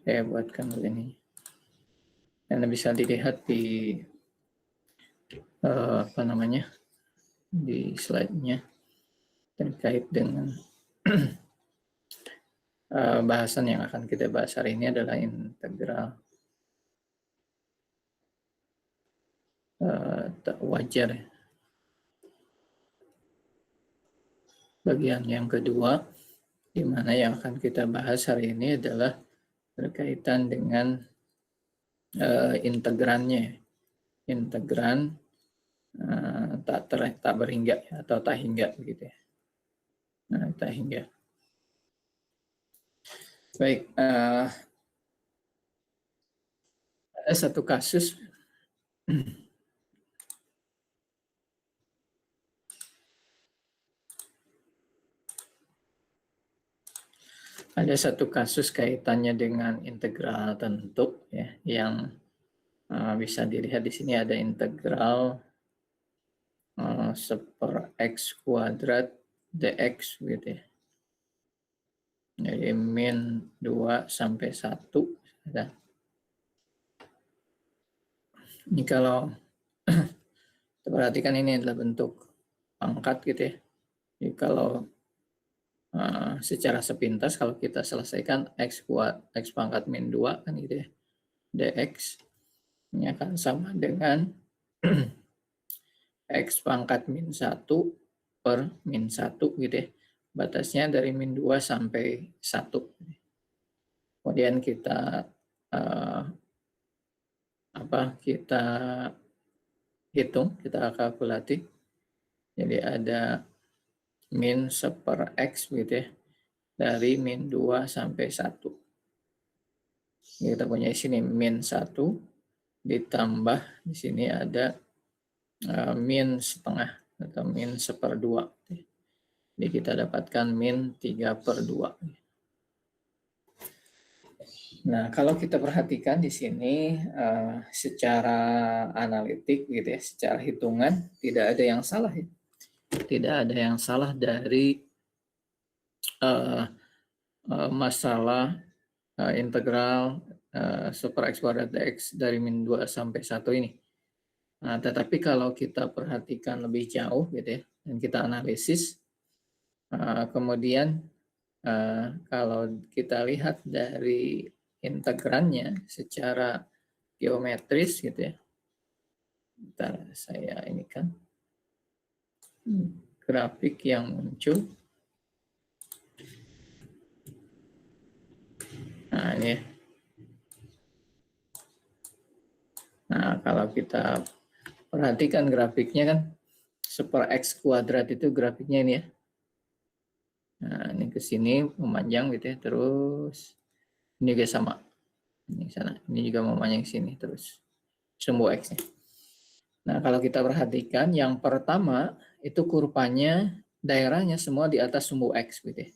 Saya buatkan ini. Dan bisa dilihat di apa namanya, di slide-nya terkait dengan bahasan yang akan kita bahas hari ini adalah integral wajar. Bagian yang kedua, di mana yang akan kita bahas hari ini adalah berkaitan dengan integrannya, integran tak berhingga atau tak hingga begitu ya. Nah, tak hingga. Baik, ada satu kasus ada satu kasus kaitannya dengan integral tentu ya, yang bisa dilihat di sini ada integral seper x kuadrat dx gitu ya. Jadi min 2 sampai 1. Ya. Ini kalau kita perhatikan ini adalah bentuk pangkat gitu ya. Jadi kalau secara sepintas kalau kita selesaikan x pangkat min 2 kan gitu ya. Dx ini akan sama dengan x pangkat min 1 per min 1 gitu ya. Batasnya dari min 2 sampai 1. Kemudian kita kita hitung, kita kalkulasi. Jadi ada min seper x gitu ya, dari min 2 sampai 1. Kita punya di sini min 1 ditambah di sini ada min setengah atau min seperdua. Jadi kita dapatkan min 3/2. Nah, kalau kita perhatikan di sini secara analitik gitu ya, secara hitungan tidak ada yang salah ya. Tidak ada yang salah dari masalah integral super x kuadrat dx dari min 2 sampai 1 ini. Nah, tetapi kalau kita perhatikan lebih jauh gitu ya, dan kita analisis, kemudian kalau kita lihat dari integrannya secara geometris gitu ya. Bentar, saya ini kan grafik yang muncul. Nah, ini ya. Nah, kalau kita perhatikan grafiknya kan super x kuadrat itu grafiknya ini ya. Nah, ini ke sini memanjang gitu ya, terus ini juga sama. Ini sana, ini juga memanjang sini terus sumbu x-nya. Nah, kalau kita perhatikan yang pertama itu kurvanya daerahnya semua di atas sumbu x gitu ya.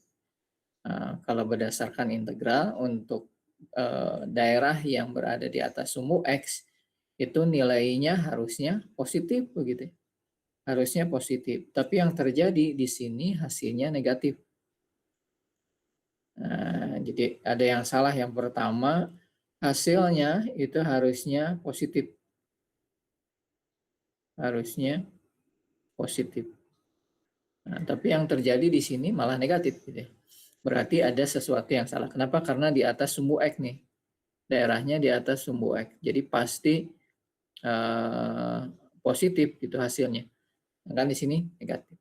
Nah, kalau berdasarkan integral untuk daerah yang berada di atas sumbu x itu nilainya harusnya positif begitu ya. Harusnya positif, tapi yang terjadi di sini hasilnya negatif. Nah, jadi ada yang salah. Yang pertama, hasilnya itu harusnya positif. Harusnya positif. Nah, tapi yang terjadi di sini malah negatif gitu ya. Berarti ada sesuatu yang salah. Kenapa? Karena di atas sumbu X nih. Daerahnya di atas sumbu X. Jadi pasti positif gitu hasilnya. Kan di sini negatif.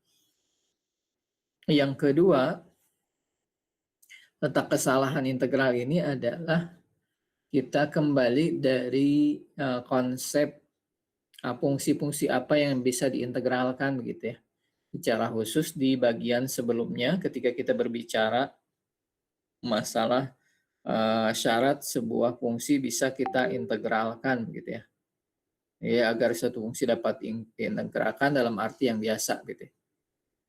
Yang kedua, letak kesalahan integral ini adalah kita kembali dari konsep fungsi-fungsi apa yang bisa diintegralkan begitu ya. Secara khusus di bagian sebelumnya ketika kita berbicara masalah syarat sebuah fungsi bisa kita integralkan gitu ya. Ya, agar suatu fungsi dapat diintegralkan dalam arti yang biasa gitu ya.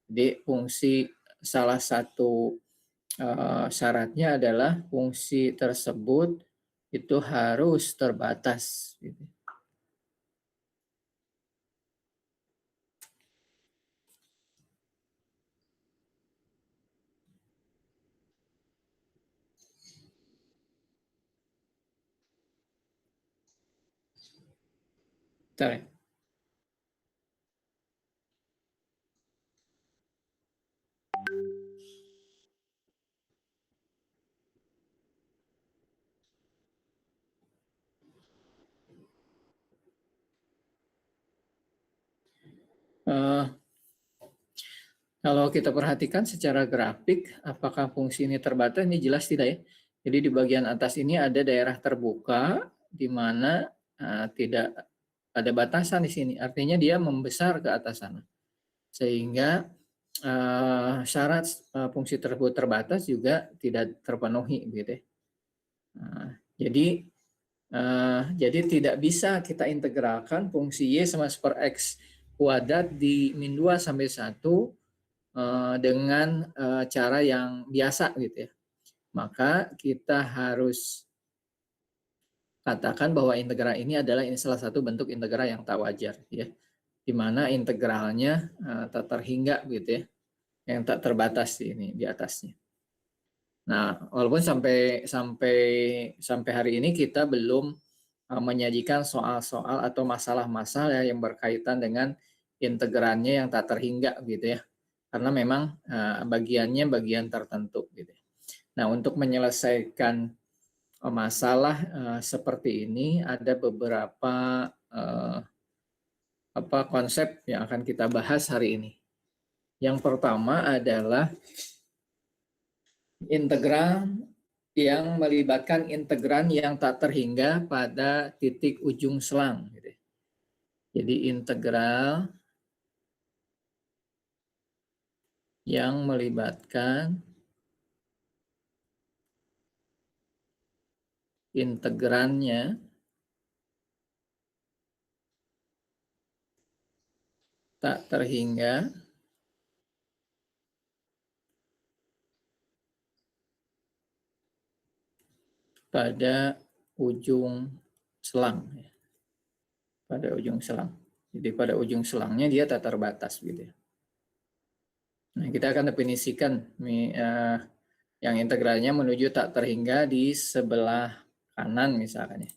Jadi fungsi salah satu syaratnya adalah fungsi tersebut itu harus terbatas gitu. Bentar ya. Kalau kita perhatikan secara grafik, apakah fungsi ini terbatas? Ini jelas tidak ya. Jadi di bagian atas ini ada daerah terbuka, di mana tidak ada batasan di sini. Artinya dia membesar ke atas sana. Sehingga syarat fungsi tersebut terbatas juga tidak terpenuhi. Gitu ya. Jadi tidak bisa kita integralkan fungsi Y sama super X kuadrat di min 2 sampai 1 dengan cara yang biasa gitu ya. Maka kita harus katakan bahwa integral ini adalah salah satu bentuk integral yang tak wajar ya. Di mana integralnya tak terhingga gitu ya. Yang tak terbatas ini di atasnya. Nah, walaupun sampai hari ini kita belum menyajikan soal-soal atau masalah-masalah yang berkaitan dengan integrannya yang tak terhingga gitu ya. Karena memang bagiannya bagian tertentu gitu. Nah, untuk menyelesaikan masalah seperti ini ada beberapa konsep yang akan kita bahas hari ini. Yang pertama adalah integral yang melibatkan integran yang tak terhingga pada titik ujung selang. Gitu. Jadi integral yang melibatkan integrannya tak terhingga pada ujung selang. Pada ujung selang. Jadi pada ujung selangnya dia tak terbatas gitu ya. Nah, kita akan definisikan yang integralnya menuju tak terhingga di sebelah kanan misalkan ya.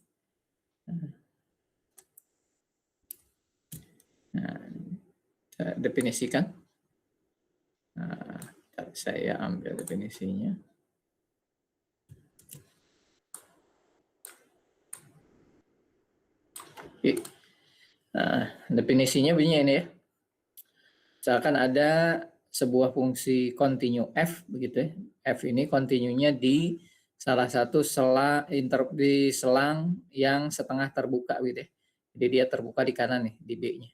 Nah, kita definisikan. Nah, saya ambil definisinya. Nah, definisinya begini ini ya. Misalkan ada sebuah fungsi kontinu f begitu ya. F ini kontinunya di salah satu di selang yang setengah terbuka gitu ya. Jadi dia terbuka di kanan nih di B-nya.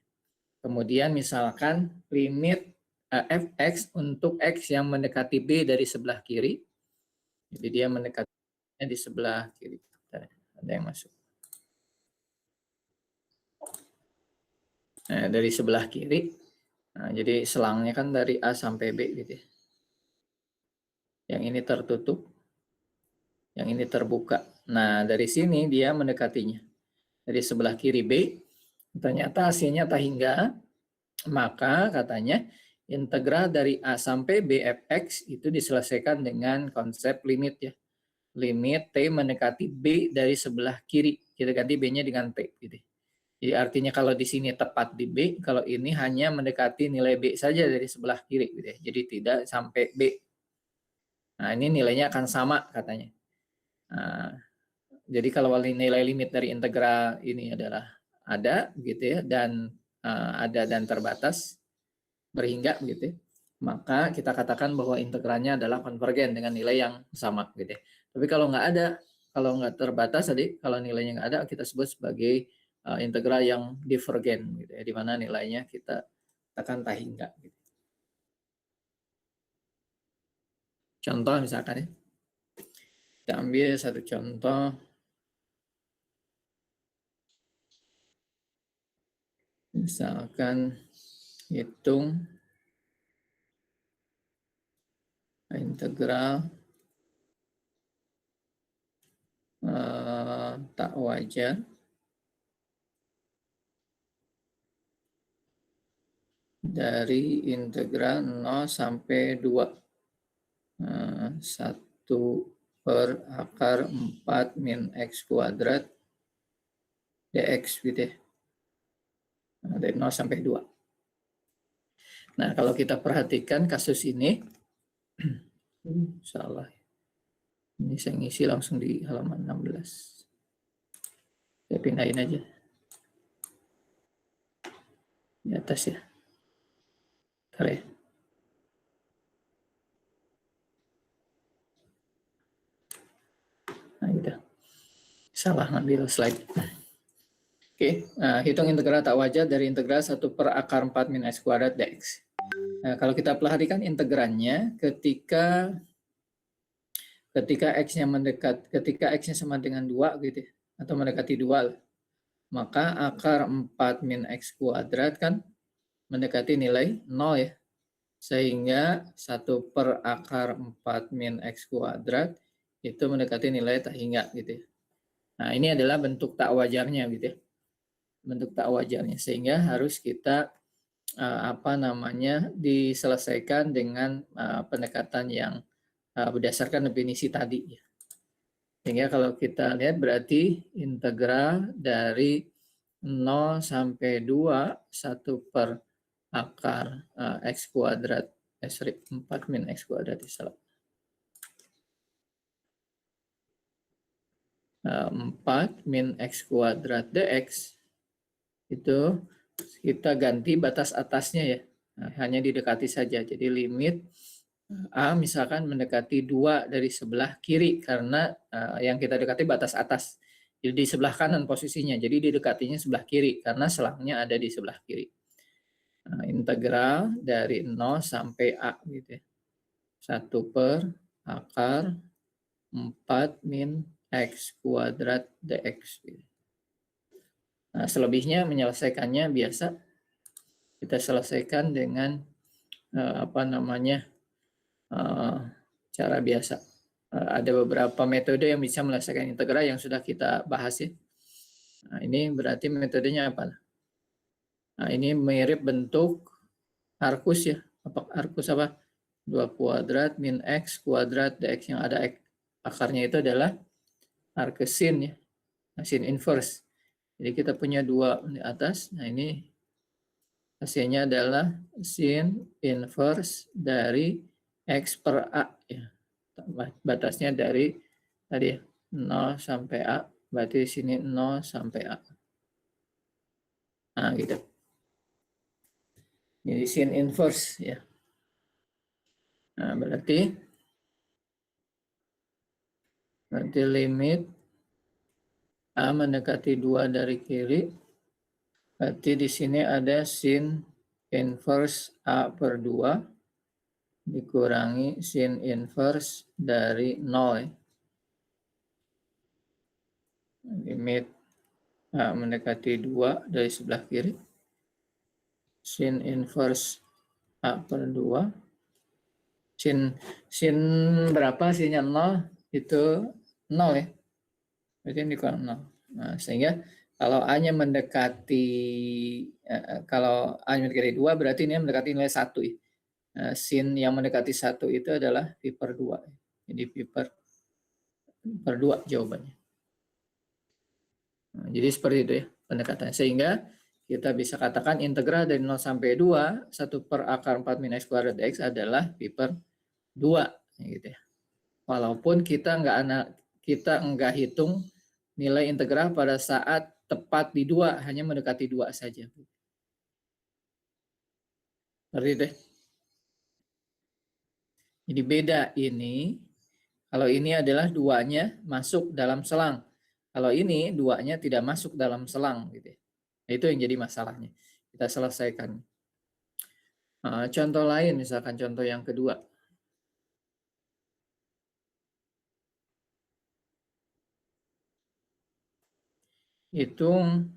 Kemudian misalkan limit fx untuk x yang mendekati B dari sebelah kiri. Jadi dia mendekatinya di sebelah kiri. Ada yang masuk. Nah, dari sebelah kiri. Nah, jadi selangnya kan dari A sampai B gitu ya. Yang ini tertutup, yang ini terbuka. Nah, dari sini dia mendekatinya. Dari sebelah kiri B, ternyata hasilnya tak hingga, maka katanya integral dari A sampai B fx itu diselesaikan dengan konsep limit ya. Limit T mendekati B dari sebelah kiri. Kita ganti B-nya dengan T gitu. Jadi artinya kalau di sini tepat di B, kalau ini hanya mendekati nilai B saja dari sebelah kiri gitu ya. Jadi tidak sampai B. Nah, ini nilainya akan sama katanya. Nah, jadi kalau nilai limit dari integral ini adalah ada gitu ya, dan ada dan terbatas berhingga gitu ya, maka kita katakan bahwa integralnya adalah konvergen dengan nilai yang sama gitu ya. Tapi kalau nggak ada, kalau nggak terbatas tadi, kalau nilainya nggak ada, kita sebut sebagai integral yang divergen gitu ya, di mana nilainya kita katakan tak hingga. Gitu. Contoh misalkan ya, kita ambil satu contoh. Misalkan hitung integral tak wajar dari integral 0 sampai 2. 1/4 min x kuadrat dx gitu ya. dari 0 sampai 2. Nah, kalau kita perhatikan kasus ini, salah. Ini saya ngisi langsung di halaman 16. Saya pindahin aja. Di atas ya. Bentar ya. Nah, gitu. Salah ngambil slide. Oke, hitung integral tak wajar dari integral 1 per akar 4 min x kuadrat dx. Nah, kalau kita perhatikan integrannya ketika x-nya sama dengan 2 gitu ya, atau mendekati 2, maka akar 4 min x kuadrat kan mendekati nilai 0 ya. Sehingga 1 per akar 4 min x kuadrat itu mendekati nilai tak hingga gitu ya. Nah, ini adalah bentuk tak wajarnya gitu ya. Bentuk tak wajarnya, sehingga harus kita diselesaikan dengan pendekatan yang berdasarkan definisi tadi. Sehingga kalau kita lihat berarti integral dari 0 sampai 2 1 per akar x kuadrat 4 min x kuadrat 4 min x kuadrat dx itu kita ganti batas atasnya ya. Nah, hanya didekati saja. Jadi limit A misalkan mendekati 2 dari sebelah kiri karena yang kita dekati batas atas. Jadi di sebelah kanan posisinya. Jadi didekatinya sebelah kiri karena selangnya ada di sebelah kiri. Nah, integral dari 0 sampai A gitu ya. 1 per akar 4 min x kuadrat dx. Nah, selebihnya menyelesaikannya biasa kita selesaikan dengan cara biasa. Ada beberapa metode yang bisa menyelesaikan integral yang sudah kita bahas ya. Nah, ini berarti metodenya apa? Nah, ini mirip bentuk arkus ya. Arkus apa? 2 kuadrat min x kuadrat dx yang ada akarnya itu adalah arkus sin ya. Nah, sin inverse. Jadi kita punya 2 di atas. Nah, ini hasilnya adalah sin inverse dari x per A ya. Batasnya dari tadi 0 sampai A, berarti di sini 0 sampai A. Nah, gitu. Jadi sin inverse ya. Nah, berarti limit A mendekati 2 dari kiri. Berarti di sini ada sin inverse A per 2 dikurangi sin inverse dari 0 ya. Limit A mendekati 2 dari sebelah kiri. Sin inverse A per 2. Sin berapa? Sinnya 0 itu 0 ya. Berarti ini kurang 0. Nah, sehingga kalau A-nya mendekati 2 berarti ini mendekati nilai 1 ya. Sin yang mendekati 1 itu adalah pi per 2. Jadi pi per 2 jawabannya. Nah, jadi seperti itu ya pendekatannya. Sehingga kita bisa katakan integral dari 0 sampai 2, 1 per akar 4 min x kuadrat dx adalah pi per 2. Gitu ya. Walaupun kita nggak hitung nilai integral pada saat tepat di 2, hanya mendekati 2 saja. Seperti itu. Jadi beda ini, kalau ini adalah 2-nya masuk dalam selang. Kalau ini 2-nya tidak masuk dalam selang. Gitu. Nah, itu yang jadi masalahnya. Kita selesaikan. Contoh lain, misalkan contoh yang kedua. Hitung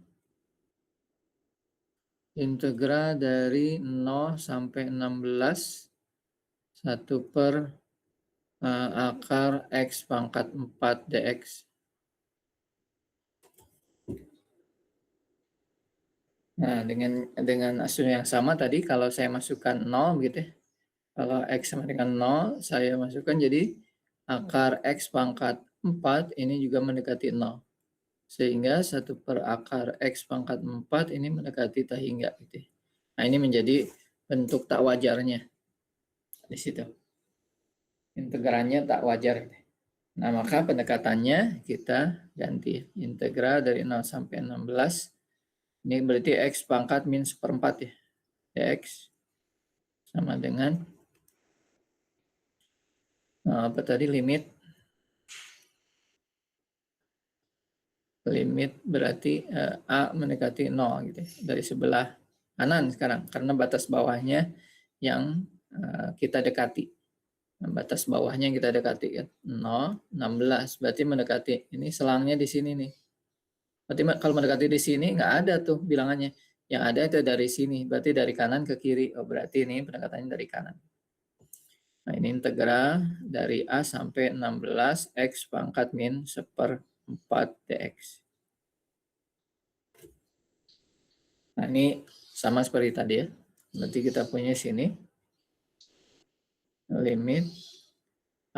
integral dari 0 sampai 16 1 per akar x pangkat 4 dx. Nah, dengan asumsi yang sama tadi, kalau saya masukkan 0 gitu ya. Kalau x sama dengan 0, saya masukkan jadi akar x pangkat 4 ini juga mendekati 0. Sehingga 1/akar X pangkat 4 ini mendekati tak hingga. Gitu. Nah, ini menjadi bentuk tak wajarnya. Di situ. Integralnya tak wajar. Nah, maka pendekatannya kita ganti. Integral dari 0 sampai 16. Ini berarti X pangkat min 1/4 ya. X sama dengan apa tadi, limit berarti A mendekati 0 gitu ya, dari sebelah kanan sekarang karena batas bawahnya yang kita dekati. Nah, batas bawahnya yang kita dekati kan 0, 16 berarti mendekati, ini selangnya di sini nih. Berarti kalau mendekati di sini nggak ada tuh bilangannya. Yang ada itu dari sini, berarti dari kanan ke kiri. Oh, berarti ini pendekatannya dari kanan. Nah, ini integral dari A sampai 16 X pangkat min 1/4 dx. Nah, ini sama seperti tadi ya. Berarti kita punya sini limit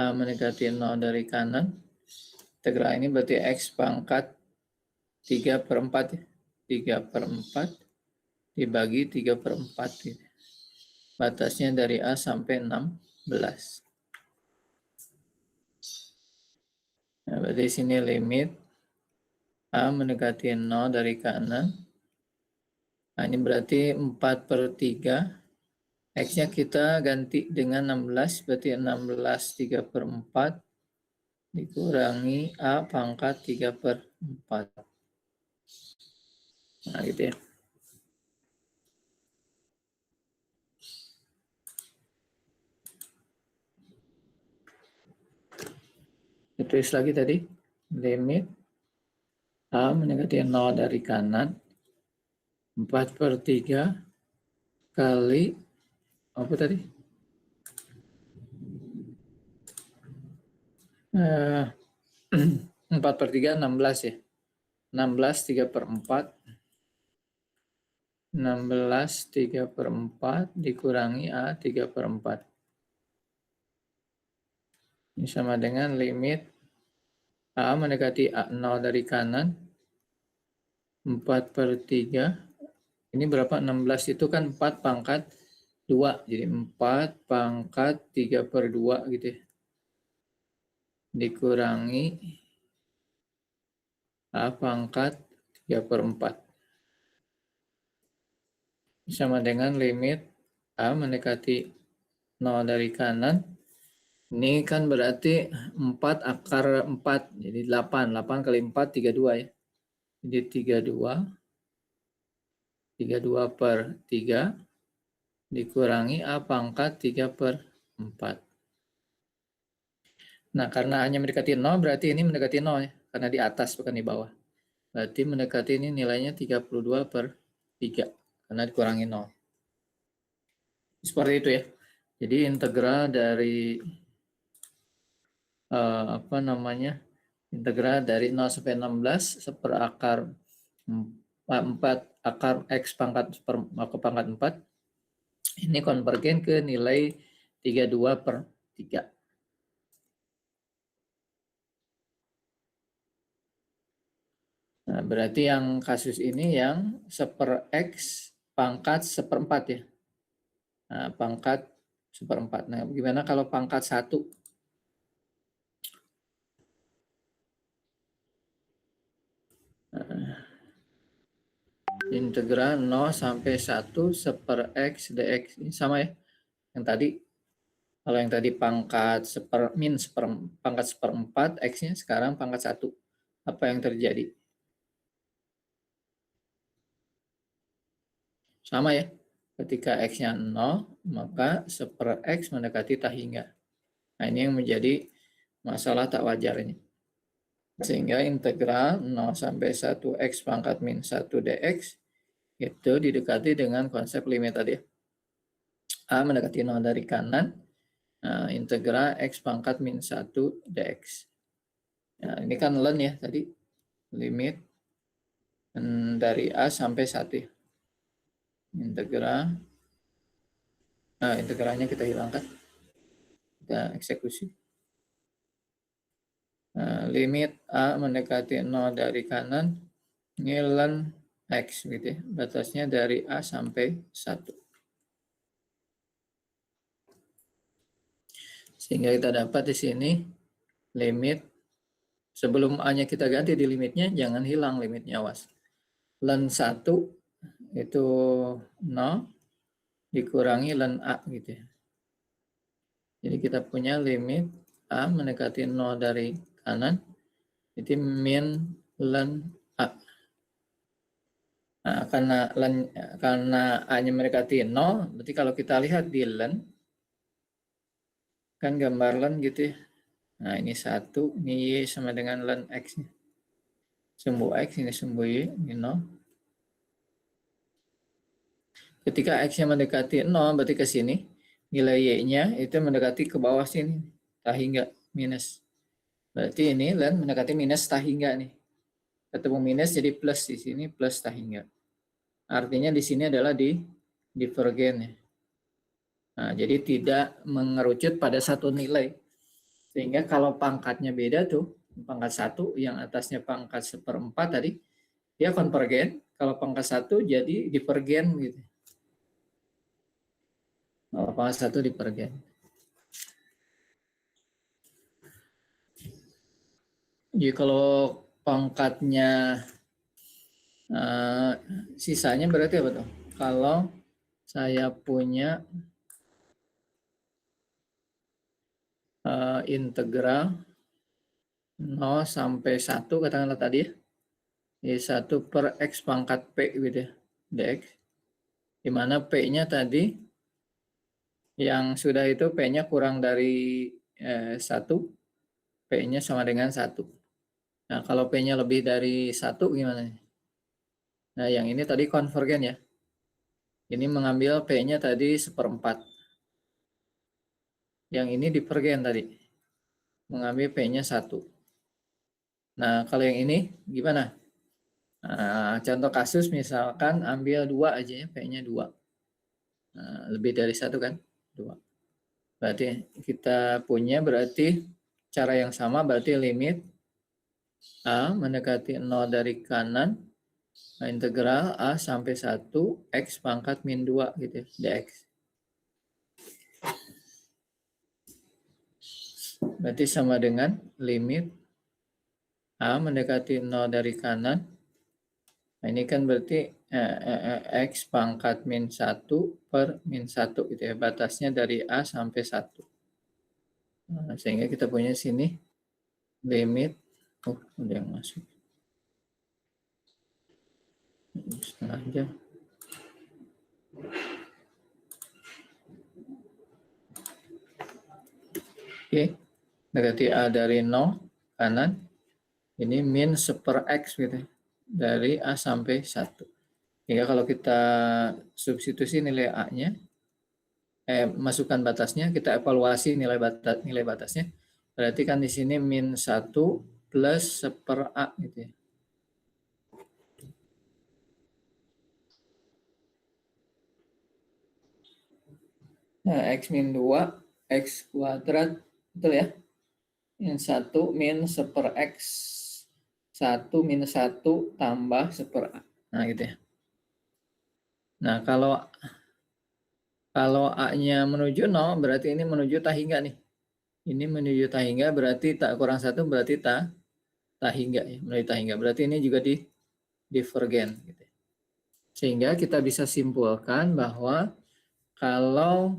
A mendekati 0 dari kanan. Integral ini berarti X pangkat 3/4 ya. 3/4 dibagi 3/4. Batasnya dari A sampai 16. Nah, berarti sini limit A mendekati 0 dari kanan. Nah, ini berarti 4/3. X-nya kita ganti dengan 16, berarti 16 3/4 dikurangi A pangkat 3/4. Nah, gitu ya. Tulis lagi tadi, limit A mendekati 0 dari kanan, 4/3 kali, apa tadi? 4/3, 16 ya. 16 3/4. 16 3/4 dikurangi A 3/4. Ini sama dengan limit A mendekati A0 dari kanan, 4/3. Ini berapa? 16 itu kan 4 pangkat 2. Jadi 4 pangkat 3/2 gitu ya. Dikurangi A pangkat 3/4. Sama dengan limit A mendekati 0 dari kanan. Ini kan berarti 4 akar 4. Jadi 8. 8 kali 4, 32 ya. Jadi 32/3 dikurangi A pangkat 3/4. Nah, karena hanya mendekati 0, berarti ini mendekati 0 ya. Karena di atas bukan di bawah. Berarti mendekati ini nilainya 32/3. Karena dikurangi 0. Seperti itu ya. Jadi integral dari integral dari 0 sampai 16 1/akar 4 akar X pangkat 4. Ini konvergen ke nilai 32/3. Nah, berarti yang kasus ini yang 1/X pangkat 1/4 ya. Nah, pangkat 1/4. Nah, gimana kalau pangkat 1? Integral 0 sampai 1 1/X dx. Ini sama ya. Yang tadi, kalau yang tadi pangkat pangkat 1/4, X-nya sekarang pangkat 1. Apa yang terjadi? Sama ya. Ketika X-nya 0, maka 1/X mendekati tak hingga. Nah, ini yang menjadi masalah tak wajarnya. Sehingga integral 0 sampai 1 X pangkat min 1 dx itu didekati dengan konsep limit tadi. A mendekati 0 dari kanan, integral X pangkat min 1 dx. Nah, ini kan ln ya tadi, limit dari A sampai 1. Integralnya kita hilangkan. Kita eksekusi. limit A mendekati 0 dari kanan, ini ln X gitu ya, batasnya dari A sampai 1. Sehingga kita dapat di sini limit, sebelum A-nya kita ganti di limitnya, jangan hilang limitnya, awas. Ln 1 itu 0 dikurangi ln A gitu ya. Jadi kita punya limit A mendekati 0 dari kanan, itu min ln A. Nah, karena A-nya mendekati 0, berarti kalau kita lihat di ln, kan gambar ln gitu ya. Nah, ini 1, ini Y sama dengan ln X. Sumbu X, ini sumbu Y, ini 0. Ketika X-nya mendekati 0, berarti ke sini. Nilai Y-nya itu mendekati ke bawah sini. Tak hingga minus. Berarti ini ln mendekati minus tak hingga nih. Ketemu minus jadi plus di sini, plus tak hingga. Artinya di sini adalah divergen ya. Nah, jadi tidak mengerucut pada satu nilai. Sehingga kalau pangkatnya beda tuh, pangkat 1 yang atasnya pangkat 1/4 tadi, dia konvergen. Kalau pangkat 1 jadi divergen gitu. Kalau pangkat 1 divergen. Jadi kalau pangkatnya sisanya berarti apa tuh? Kalau saya punya integral 0 sampai 1 katakanlah tadi ya. Jadi 1 per X pangkat P gitu ya, dx. Di mana P-nya tadi yang sudah itu P-nya kurang dari 1, P-nya sama dengan 1. Nah, kalau P-nya lebih dari 1 gimana? Nah, yang ini tadi konvergen ya. Ini mengambil P-nya tadi 1/4. Yang ini divergen tadi. Mengambil P-nya 1. Nah, kalau yang ini gimana? Nah, contoh kasus misalkan ambil 2 aja ya, P-nya 2. Nah, lebih dari 1 kan? 2. Berarti kita punya berarti cara yang sama, berarti limit A mendekati 0 dari kanan, integral A sampai 1 X pangkat min 2 gitu ya, dx. Berarti sama dengan limit A mendekati 0 dari kanan. Nah, ini kan berarti X pangkat min 1 per min 1 gitu ya. Batasnya dari A sampai 1. Nah, sehingga kita punya sini limit. Udah yang masuk. Setengah jam. Oke. Berarti A dari 0 kanan. Ini min 1/x gitu ya. Dari A sampai 1. Hingga kalau kita substitusi nilai A-nya, masukkan batasnya, kita evaluasi nilai batasnya. Berarti kan di sini min 1 plus 1/A gitu ya. Nah, X min 2, X kuadrat, betul ya? Min 1 min 1/X. 1 minus 1 tambah 1/A. Nah, gitu ya. Nah, kalau A-nya menuju 0, berarti ini menuju tak hingga nih. Ini menuju tak hingga, berarti tak kurang 1 berarti tak hingga ya, menuju tak hingga. Berarti ini juga divergen gitu. Sehingga kita bisa simpulkan bahwa kalau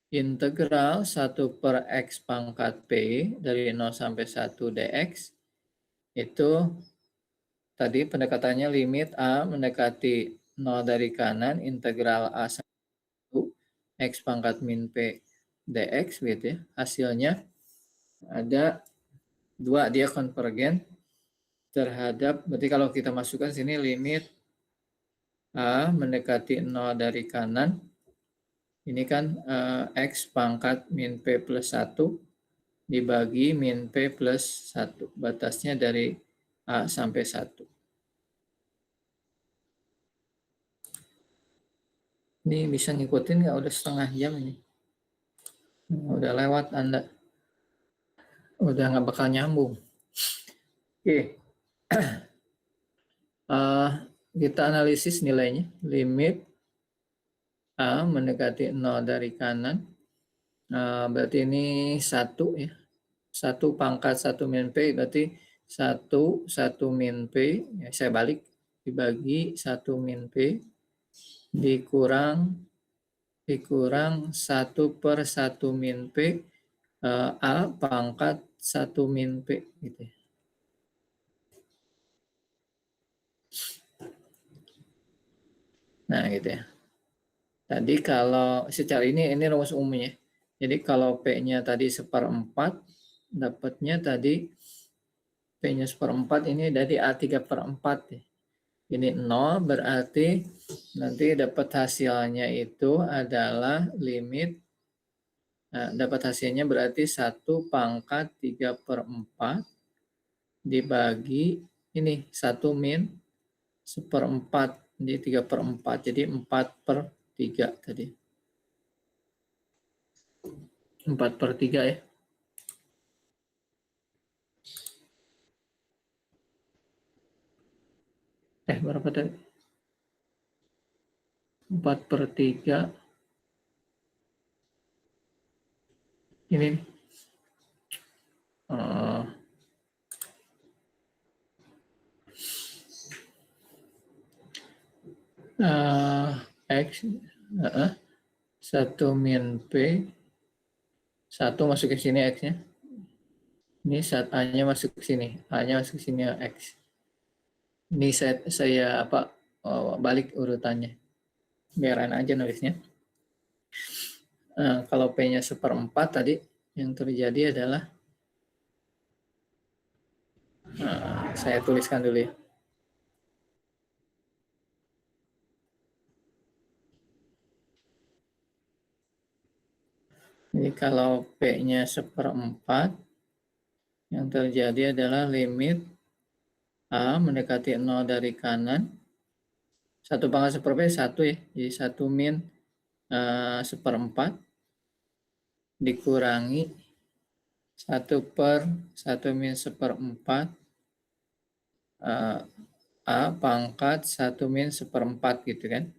integral 1 per X pangkat P dari 0 sampai 1 dx itu tadi pendekatannya limit A mendekati 0 dari kanan, integral A 1 X pangkat min P dx gitu ya. Hasilnya ada 2, dia konvergen terhadap, berarti kalau kita masukkan sini limit A mendekati 0 dari kanan, ini kan X pangkat min P plus 1 dibagi min P plus 1. Batasnya dari A sampai 1. Ini bisa ngikutin nggak? Udah setengah jam ini. Udah lewat Anda. udah nggak bakal nyambung. Oke. Kita analisis nilainya. Limit A mendekati 0 dari kanan. Berarti ini 1 ya. 1 pangkat 1 min P berarti 1 min P. Ya, saya balik. Dibagi 1 min P. Dikurang 1/1 min P. A pangkat 1 min P. Gitu ya. Nah gitu ya. Tadi kalau secara ini rumus umumnya. Jadi kalau P-nya tadi 1/4, dapatnya tadi P-nya 1/4 ini dari A3/4 ya. Ini 0 berarti nanti dapat hasilnya itu adalah limit, dapat hasilnya berarti 1 pangkat 3/4 dibagi ini 1 min 1/4 di 3/4 jadi 4/3 tadi. 4/3 ya. Berapa tadi? 4/3 ini X 1 min P 1 masuk ke sini X-nya. Ini saat A-nya masuk ke sini, A-nya masuk ke sini X. Ini saya balik urutannya. Biar enak aja nulisnya. Kalau P-nya 1/4 tadi yang terjadi adalah saya tuliskan dulu ya. Jadi kalau P-nya 1/4 yang terjadi adalah limit A mendekati 0 dari kanan. 1 pangkat 1/4 1 ya. Jadi 1 min 1/4 dikurangi 1/1 min 1/4 A pangkat 1 min 1/4 gitu kan.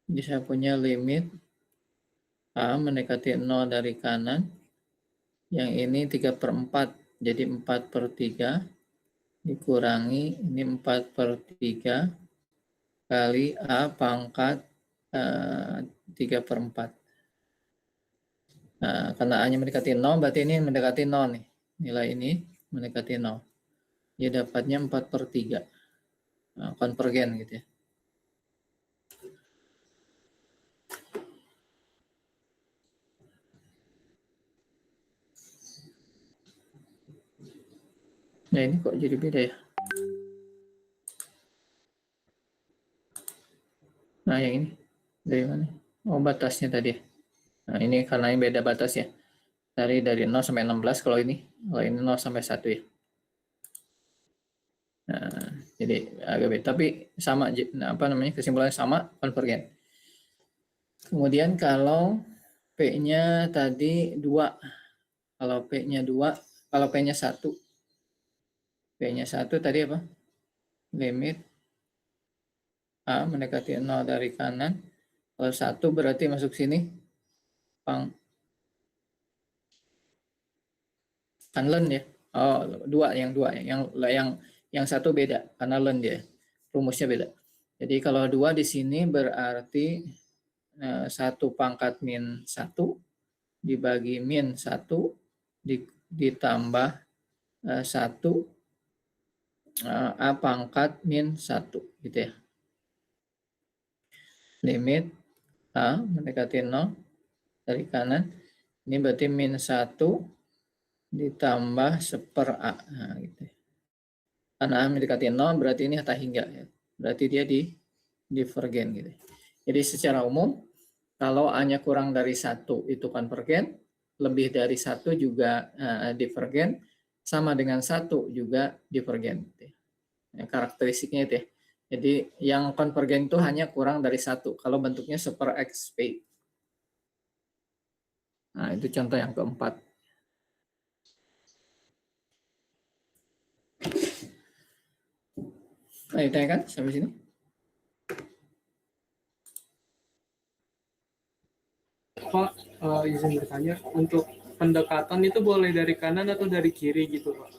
Jadi saya punya limit A mendekati 0 dari kanan. Yang ini 3/4 jadi 4/3 dikurangi ini 4/3 kali A pangkat 3/4. Nah, karena A-nya mendekati 0, berarti ini mendekati 0 nih. Nilai ini mendekati 0. Dia dapatnya 4/3. Konvergen gitu ya. Nah ini kok jadi beda ya. Nah yang ini dari mana? Oh batasnya tadi. Nah ini karena ini beda batas ya. Dari 0 sampai 16 kalau ini 0 sampai 1 ya. Nah, jadi agak beda. Tapi sama, kesimpulannya sama, konvergen. Kemudian kalau P-nya tadi 2. Kalau P-nya 2, kalau P-nya 1. P-nya 1 tadi apa? Limit A mendekati 0 dari kanan. Kalau 1 berarti masuk sini. Kan len ya. Oh, 2 yang 2. Yang 1 beda karena len dia. Rumusnya beda. Jadi kalau 2 di sini berarti 1 pangkat min 1 dibagi min 1 ditambah 1 A pangkat min 1 gitu ya. Limit A mendekati 0 dari kanan. Ini berarti min 1 ditambah 1/A. Nah, gitu ya. Karena A mendekati 0 berarti ini tak hingga ya. Berarti dia divergen gitu. Jadi secara umum kalau A-nya kurang dari 1 itu konvergen, lebih dari 1 juga divergen, sama dengan 1 juga divergen. Gitu ya. Karakteristiknya itu ya. Jadi yang konvergen itu hanya kurang dari 1 kalau bentuknya 1/XP. Nah, itu contoh yang keempat. Ditanyakan sampai sini? Pak, izin bertanya, untuk pendekatan itu boleh dari kanan atau dari kiri gitu, Pak?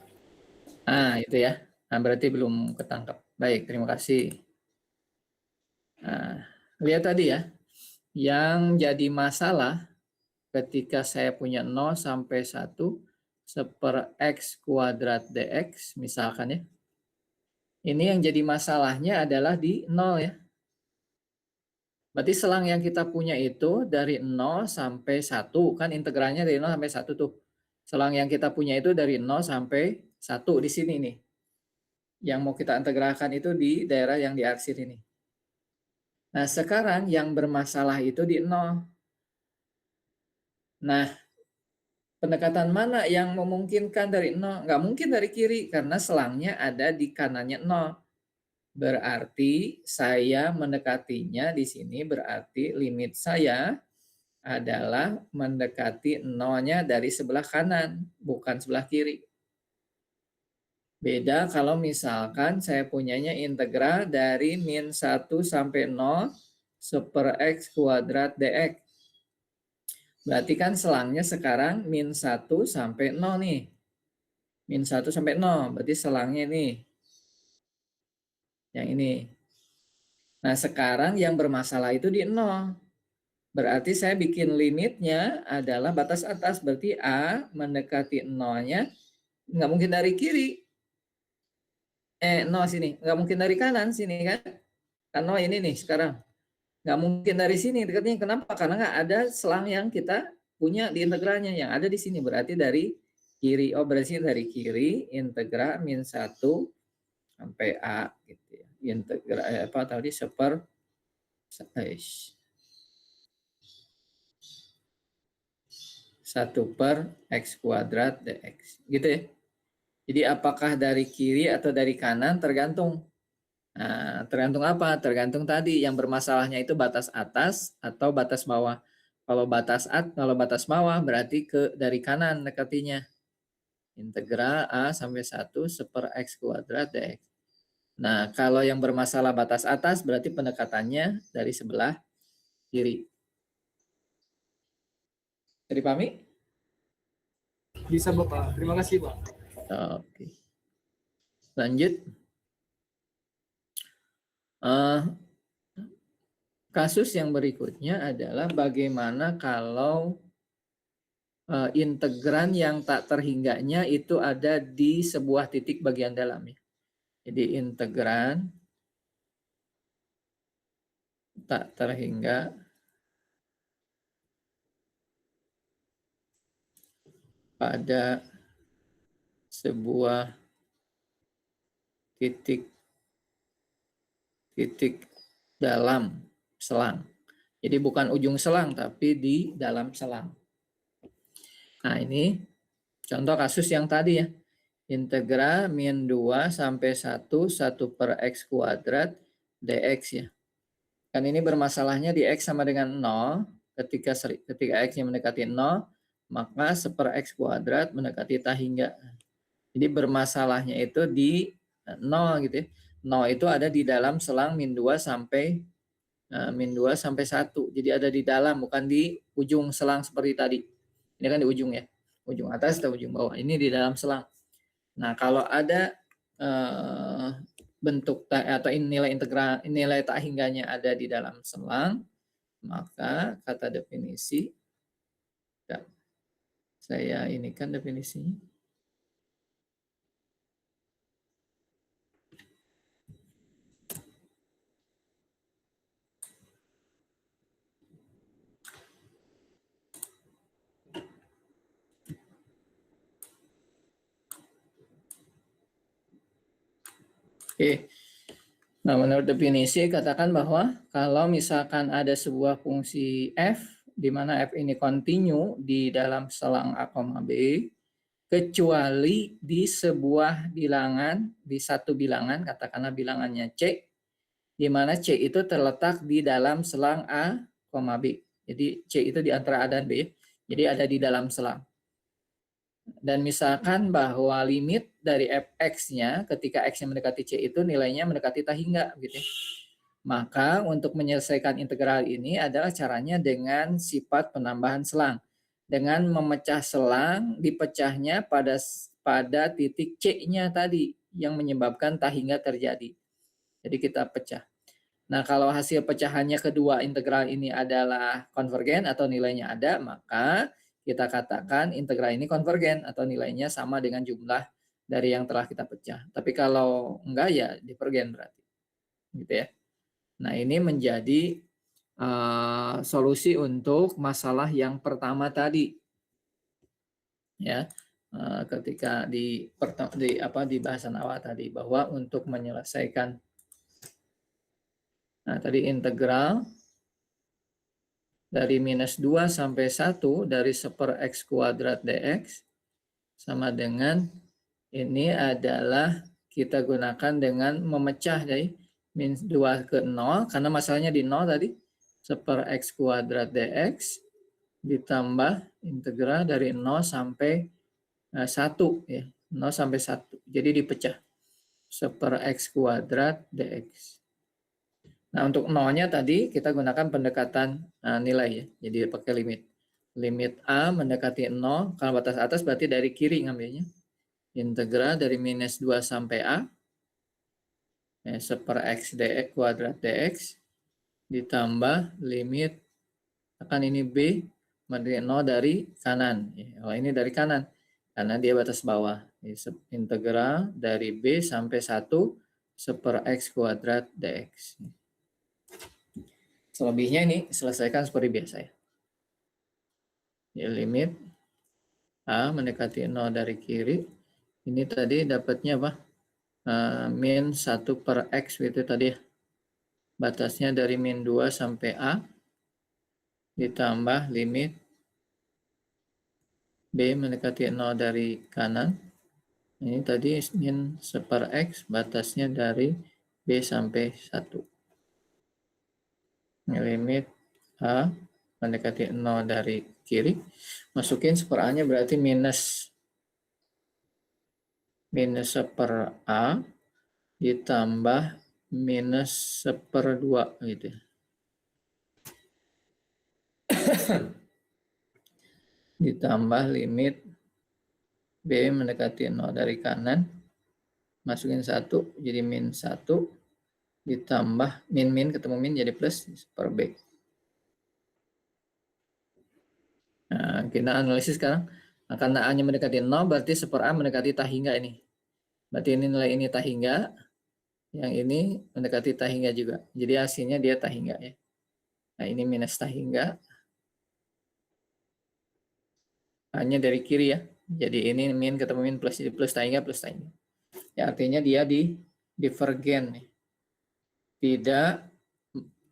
Itu ya. Nah, berarti belum ketangkap. Baik, terima kasih. Nah, lihat tadi ya, yang jadi masalah ketika saya punya 0 sampai 1 seper X kuadrat DX, misalkan ya. Ini yang jadi masalahnya adalah di 0 ya. Berarti selang yang kita punya itu dari 0 sampai 1, kan integralnya dari 0 sampai 1 tuh. Selang yang kita punya itu dari 0 sampai 1 di sini nih. Yang mau kita integralkan itu di daerah yang diarsir ini. Nah, sekarang yang bermasalah itu di 0. Nah, pendekatan mana yang memungkinkan dari 0? Nggak mungkin dari kiri, karena selangnya ada di kanannya 0. Berarti saya mendekatinya di sini, berarti limit saya adalah mendekati 0-nya dari sebelah kanan, bukan sebelah kiri. Beda kalau misalkan saya punyanya integral dari min 1 sampai 0 seper X kuadrat dx. Berarti kan selangnya sekarang min 1 sampai 0 nih. Min 1 sampai 0, berarti selangnya nih. Yang ini. Nah, sekarang yang bermasalah itu di 0. Berarti saya bikin limitnya adalah batas atas. Berarti A mendekati 0-nya nggak mungkin dari kiri. 0 sini. Nggak mungkin dari kanan sini kan. Kan 0 ini nih sekarang. Nggak mungkin dari sini dekatnya. Kenapa? Karena nggak ada selang yang kita punya di integralnya. Yang ada di sini. Berarti dari kiri. Oh, berarti dari kiri integral min 1 sampai A. Gitu ya. Integral apa tadi seper 1 per X kuadrat dx. Gitu ya. Jadi apakah dari kiri atau dari kanan tergantung. Nah, tergantung apa? Tergantung tadi yang bermasalahnya itu batas atas atau batas bawah. Kalau batas bawah berarti dari kanan dekatinya. Integral A sampai 1 seper X kuadrat dx. Nah, kalau yang bermasalah batas atas berarti pendekatannya dari sebelah kiri. Jadi dipahami? Bisa, Bapak. Terima kasih, Pak. Oke. Lanjut. Kasus yang berikutnya adalah bagaimana kalau integran yang tak terhingganya itu ada di sebuah titik bagian dalam. Jadi integran tak terhingga pada sebuah titik dalam selang. Jadi bukan ujung selang tapi di dalam selang. Nah, ini contoh kasus yang tadi ya. Integral min 2 sampai 1 per X kuadrat dx ya. Kan ini bermasalahnya di X sama dengan 0. Ketika X-nya mendekati 0, maka seper X kuadrat mendekati tak hingga. Jadi bermasalahnya itu di 0 gitu ya. 0 itu ada di dalam selang min 2 sampai 1. Jadi ada di dalam, bukan di ujung selang seperti tadi. Ini kan di ujung ya. Ujung atas atau ujung bawah. Ini di dalam selang. Nah, kalau ada bentuk atau nilai tak hingganya ada di dalam selang, maka kata definisi, saya ini kan definisinya. Oke. Nah, menurut definisi katakan bahwa kalau misalkan ada sebuah fungsi f di mana f ini kontinu di dalam selang A, B, kecuali di sebuah bilangan, di satu bilangan, katakanlah bilangannya C, di mana C itu terletak di dalam selang A, B. Jadi C itu di antara A dan B, jadi ada di dalam selang. Dan misalkan bahwa limit dari fx-nya ketika x-nya mendekati c itu nilainya mendekati tahingga gitu ya. Maka untuk menyelesaikan integral ini adalah caranya dengan sifat penambahan selang. Dengan memecah selang, dipecahnya pada titik C-nya tadi yang menyebabkan tahingga terjadi. Jadi kita pecah. Nah, kalau hasil pecahannya kedua integral ini adalah konvergen atau nilainya ada, maka kita katakan integral ini konvergen atau nilainya sama dengan jumlah dari yang telah kita pecah. Tapi kalau enggak ya divergen berarti. Gitu ya. Nah, ini menjadi solusi untuk masalah yang pertama tadi. Ya. Ketika di bahasan awal tadi bahwa untuk menyelesaikan tadi integral dari minus 2 sampai 1 dari 1/x kuadrat dx sama dengan ini adalah kita gunakan dengan memecah dari minus 2 ke 0 karena masalahnya di 0 tadi 1/x kuadrat dx ditambah integral dari 0 sampai 1 ya 0 sampai 1 jadi dipecah 1/x kuadrat dx. Nah, untuk nolnya tadi kita gunakan pendekatan nilai ya. Jadi pakai limit. Limit A mendekati 0, kalau batas atas berarti dari kiri ngambilnya. Integral dari minus 2 sampai A. 1/x dx kuadrat dx. Ditambah limit, akan ini B, mendekati 0 dari kanan. Oh, ini dari kanan. Karena dia batas bawah. Integral dari B sampai 1, 1/x kuadrat dx. Selebihnya ini selesaikan seperti biasa ya. Limit A mendekati 0 dari kiri. Ini tadi dapatnya apa? Min 1/x gitu tadi ya. Batasnya dari min 2 sampai A. Ditambah limit B mendekati 0 dari kanan. Ini tadi min 1/x batasnya dari B sampai 1. Limit A mendekati 0 dari kiri. Masukin 1/A-nya berarti minus 1/A ditambah minus 1/2 gitu. Ditambah limit B mendekati 0 dari kanan. Masukin 1 jadi min 1 ditambah min ketemu min jadi plus per B. Nah, kita analisis sekarang. Nah, karena A-nya mendekati 0 berarti 1/A mendekati tahingga ini. Berarti ini nilai ini tahingga. Yang ini mendekati tahingga juga. Jadi hasilnya dia tahingga ya. Nah, ini minus tahingga. A-nya dari kiri ya. Jadi ini min ketemu min plus jadi plus tahingga plus tahingga. Ya, artinya dia divergen nih. Tidak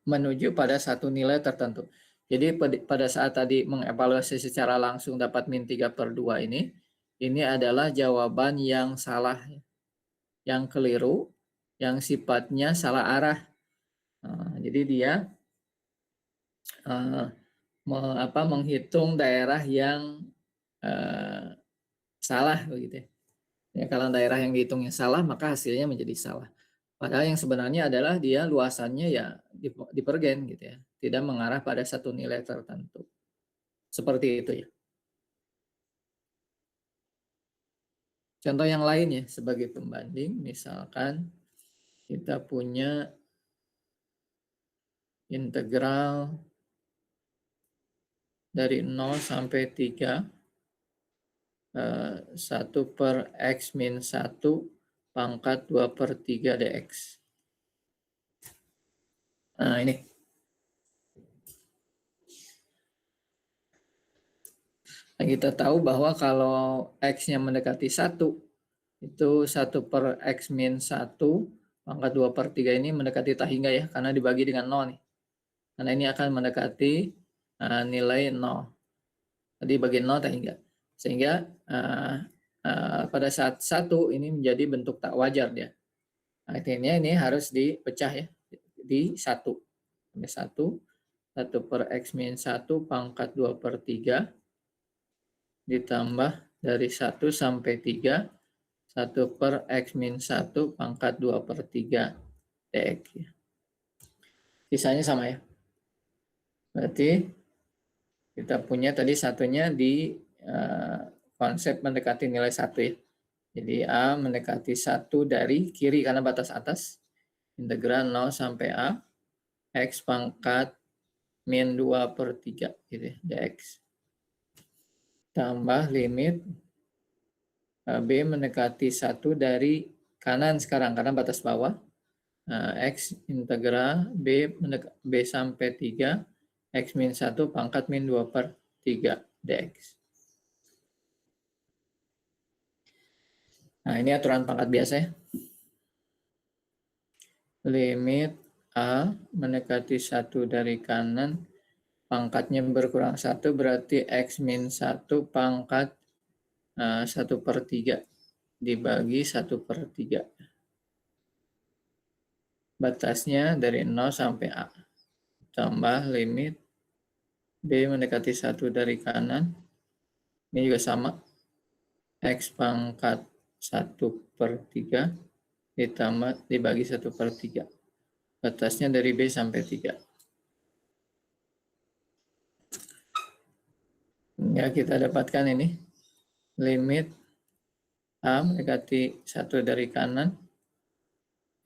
menuju pada satu nilai tertentu. Jadi pada saat tadi mengevaluasi secara langsung dapat min 3/2 ini adalah jawaban yang salah, yang keliru, yang sifatnya salah arah. Jadi dia menghitung daerah yang salah begitu ya. Kalau daerah yang dihitungnya salah maka hasilnya menjadi salah. Padahal yang sebenarnya adalah dia luasannya ya divergen gitu ya, tidak mengarah pada satu nilai tertentu. Seperti itu ya. Contoh yang lain ya sebagai pembanding, misalkan kita punya integral dari 0 sampai 3 1/x min 1 pangkat 2/3 dx. Nah ini. Nah, kita tahu bahwa kalau x-nya mendekati 1, itu 1/x min 1 pangkat 2/3 ini mendekati tahingga ya, karena dibagi dengan 0 nih. Karena ini akan mendekati nilai 0. Tadi bagi 0 tahingga. Sehingga pada saat 1 ini menjadi bentuk tak wajar dia. Artinya ini harus dipecah ya, di 1. Sampai 1, 1/x min 1 pangkat 2/3 ditambah dari 1 sampai 3, 1 per X min 1 pangkat 2 per 3 dx. Sisanya sama ya. Berarti kita punya tadi satunya di konsep mendekati nilai 1 ya. Jadi A mendekati 1 dari kiri karena batas atas. Integral 0 sampai A. X pangkat min 2 per 3 gitu ya, dx. Tambah limit B mendekati 1 dari kanan sekarang karena batas bawah. X integral B sampai 3 X min 1 pangkat min 2 per 3 dx. Nah, ini aturan pangkat biasa ya. Limit A mendekati 1 dari kanan, pangkatnya berkurang 1, berarti X min 1 pangkat 1 per 3 dibagi 1 per 3. Batasnya dari 0 sampai A. Tambah limit B mendekati 1 dari kanan. Ini juga sama. X pangkat 1 per 3 ditambah dibagi 1 per 3. Batasnya dari B sampai 3. Ya, kita dapatkan ini. Limit A mendekati 1 dari kanan.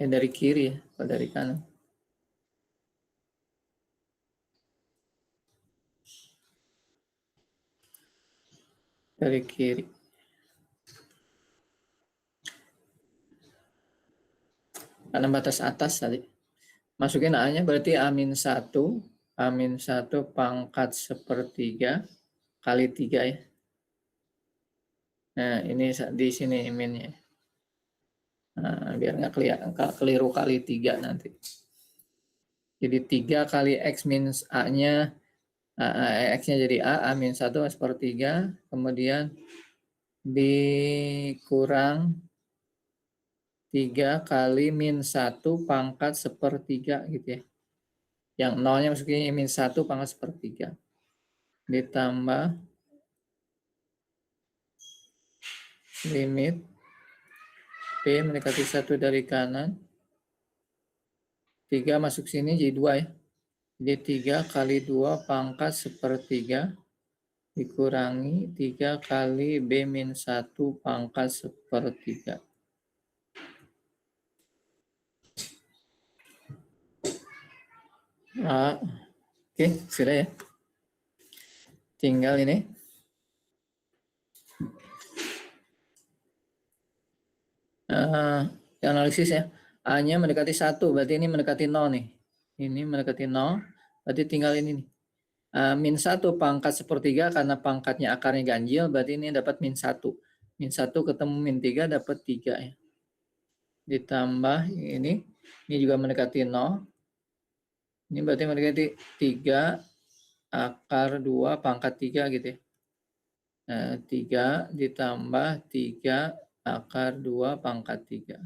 Dari kiri ya, atau dari kanan. Dari kiri. Karena batas atas tadi. Masukin A-nya berarti A-1. A-1 pangkat 1/3 kali 3 ya. Nah, ini di sini minnya. Nah, biar nggak keliru kali 3 nanti. Jadi 3 kali X min A-nya, X-nya jadi A-1 1/3, kemudian dikurang 3 kali min 1 pangkat 1/3 gitu ya. Yang nolnya maksudnya min 1 pangkat 1/3. Ditambah limit P mendekati 1 dari kanan. 3 masuk sini jadi 2 ya. Jadi 3 kali 2 pangkat 1/3 dikurangi 3 kali B min 1 pangkat 1/3. Oke, sudah ya. Tinggal ini. Analisis ya. A-nya mendekati 1, berarti ini mendekati 0 nih. Ini mendekati 0, berarti tinggal ini nih. Min 1 pangkat 1/3 karena pangkatnya akarnya ganjil, berarti ini dapat min 1. Min 1 ketemu min 3 dapat 3 ya. Ditambah ini juga mendekati 0. Ini berarti mendekati 3 akar 2 pangkat 3 gitu ya. 3 ditambah 3 akar 2 pangkat 3.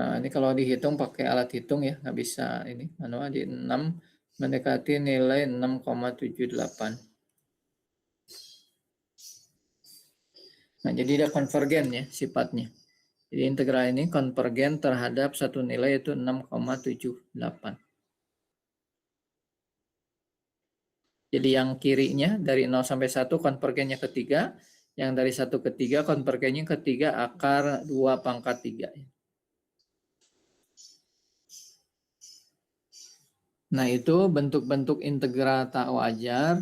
Nah, ini kalau dihitung pakai alat hitung ya, nggak bisa ini manual di 6 mendekati nilai 6,78. Nah, jadi dia konvergen ya sifatnya. Jadi integral ini konvergen terhadap satu nilai yaitu 6,78. Jadi yang kirinya dari 0 sampai 1 konvergennya ke 3, yang dari 1 ke 3 konvergennya ke 3 akar 2 pangkat 3. Nah, itu bentuk-bentuk integral tak wajar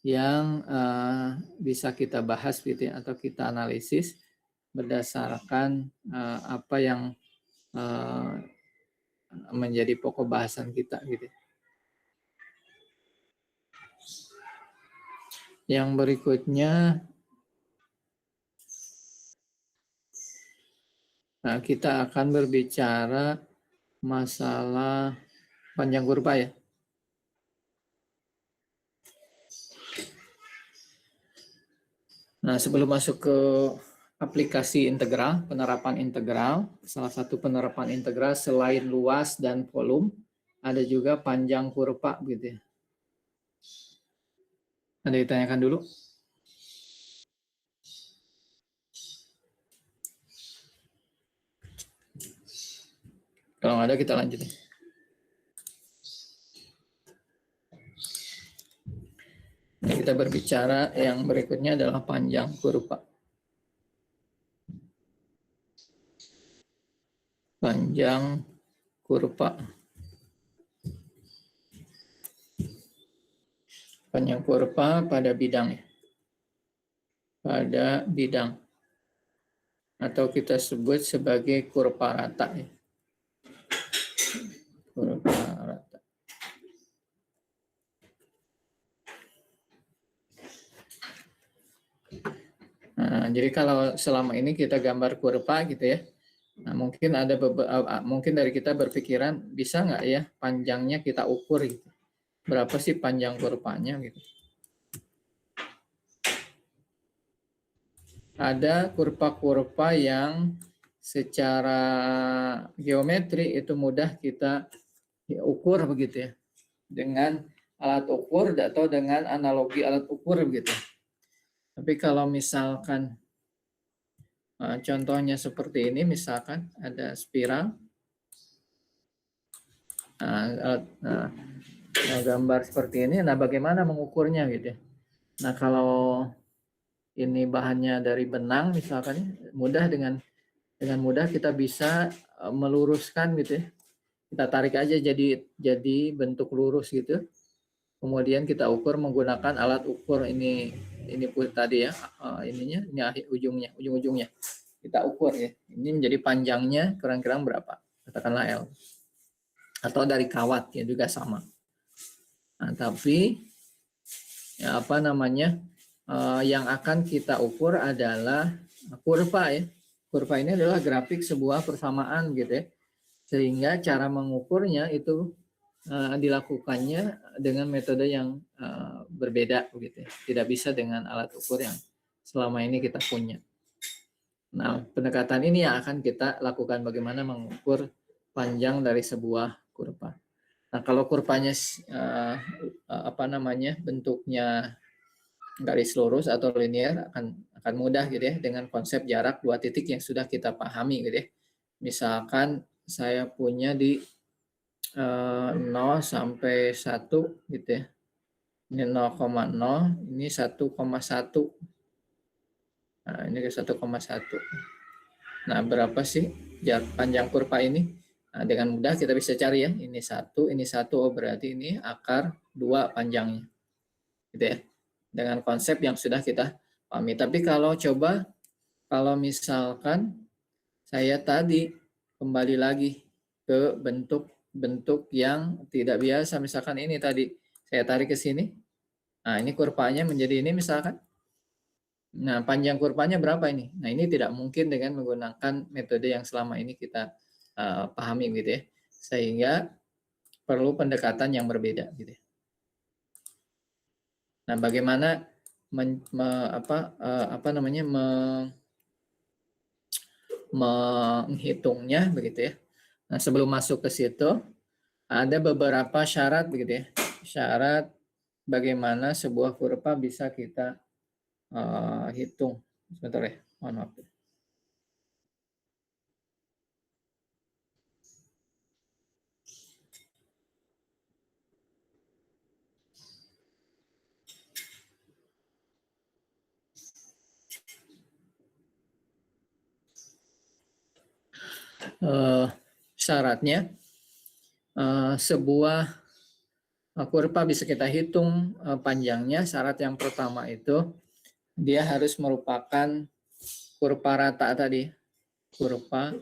yang bisa kita bahas gitu ya, atau kita analisis berdasarkan apa yang menjadi pokok bahasan kita gitu. Yang berikutnya kita akan berbicara masalah panjang kurva ya. Nah, sebelum masuk ke aplikasi integral, penerapan integral, salah satu penerapan integral selain luas dan volume, ada juga panjang kurva gitu ya. Ada yang ditanyakan dulu? Kalau nggak ada kita lanjut. Nah, kita berbicara yang berikutnya adalah panjang kurva. Panjang kurva. Panjang kurva pada bidang ya. Pada bidang. Atau kita sebut sebagai kurva rata ya. Kurva rata. Nah, jadi kalau selama ini kita gambar kurva gitu ya, nah, mungkin ada mungkin dari kita berpikiran bisa nggak ya panjangnya kita ukur gitu, berapa sih panjang kurvanya gitu. Ada kurva-kurva yang secara geometri itu mudah kita ukur begitu ya, dengan alat ukur atau dengan analogi alat ukur begitu. Tapi kalau misalkan contohnya seperti ini, misalkan ada spiral, gambar seperti ini, nah bagaimana mengukurnya gitu ya. Nah kalau ini bahannya dari benang misalkan, mudah dengan mudah kita bisa meluruskan gitu ya. Kita tarik aja jadi bentuk lurus gitu. Kemudian kita ukur menggunakan alat ukur ini pun tadi ya, ininya, ini ujung-ujungnya kita ukur ya. Ini menjadi panjangnya kira-kira berapa? Katakanlah L. Atau dari kawat ya juga sama. Nah, tapi ya apa namanya? Yang akan kita ukur adalah kurva ya. Kurva ini adalah grafik sebuah persamaan gitu ya. Sehingga cara mengukurnya itu dilakukannya dengan metode yang berbeda begitu ya. Tidak bisa dengan alat ukur yang selama ini kita punya. Nah, pendekatan ini yang akan kita lakukan bagaimana mengukur panjang dari sebuah kurva. Nah, kalau kurvanya apa namanya bentuknya garis lurus atau linear akan mudah gitu ya dengan konsep jarak dua titik yang sudah kita pahami gitu ya. Misalkan saya punya di 0 sampai 1 gitu ya. Ini 0,0, ini 1,1. Nah, ini 1,1. Nah, berapa sih panjang kurva ini? Nah, dengan mudah kita bisa cari ya. Ini 1, oh berarti ini akar 2 panjangnya. Gitu ya. Dengan konsep yang sudah kita pahami. Tapi kalau misalkan saya tadi kembali lagi ke bentuk yang tidak biasa, misalkan ini tadi saya tarik ke sini, nah ini kurvanya menjadi ini misalkan, nah panjang kurvanya berapa ini? Nah ini tidak mungkin dengan menggunakan metode yang selama ini kita pahami gitu ya, sehingga perlu pendekatan yang berbeda gitu ya. Nah bagaimana menghitungnya begitu ya. Nah sebelum masuk ke situ ada beberapa syarat begitu ya, syarat bagaimana sebuah kurva bisa kita hitung. Sebentar ya, mohon maaf. Syaratnya sebuah kurva bisa kita hitung panjangnya. Syarat yang pertama itu dia harus merupakan kurva rata tadi, kurva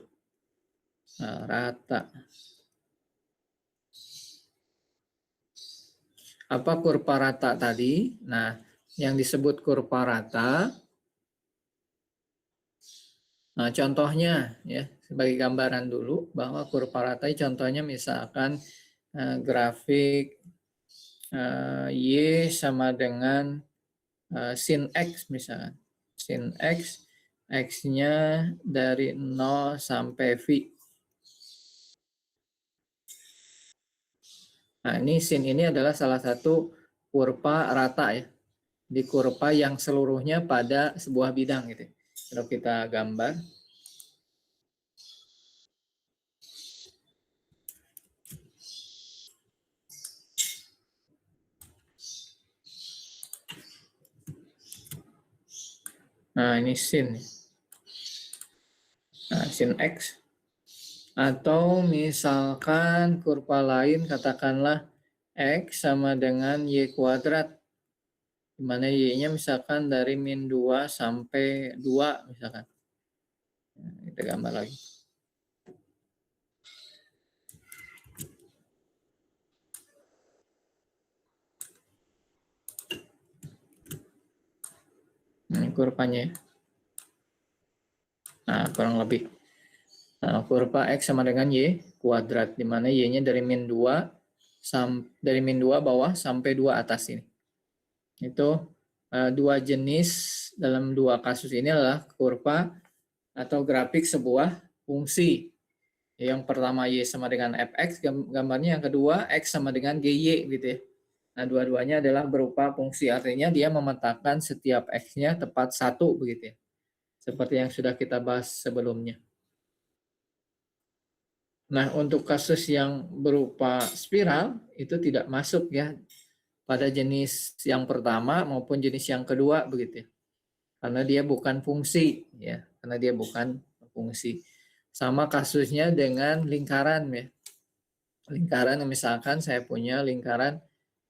rata. Apa kurva rata tadi? Nah, yang disebut kurva rata, nah contohnya ya sebagai gambaran dulu bahwa kurva rata contohnya misalkan grafik Y sama dengan sin X misalkan. Sin X, X-nya dari 0 sampai V. Nah, ini sin ini adalah salah satu kurva rata ya. di kurva yang seluruhnya pada sebuah bidang gitu. Kalau kita gambar, nah ini sin, nah sin x, atau misalkan kurva lain katakanlah x sama dengan y kuadrat, di mana y-nya misalkan dari min 2 sampai 2 misalkan. Nah, kita gambar lagi. Ini kurvanya ya. Nah, kurang lebih. Nah, kurva x sama dengan y kuadrat, di mana y-nya dari min 2 dari min 2 bawah sampai 2 atas ini. Itu dua jenis dalam dua kasus ini adalah kurva atau grafik sebuah fungsi. Yang pertama y sama dengan fx gambarnya, yang kedua x sama dengan gy gitu ya. Nah, dua-duanya adalah berupa fungsi, artinya dia memetakan setiap x-nya tepat 1 begitu ya. Seperti yang sudah kita bahas sebelumnya. Nah, untuk kasus yang berupa spiral itu tidak masuk ya pada jenis yang pertama maupun jenis yang kedua begitu ya. Karena dia bukan fungsi ya, karena dia bukan fungsi. Sama kasusnya dengan lingkaran ya. Lingkaran misalkan saya punya lingkaran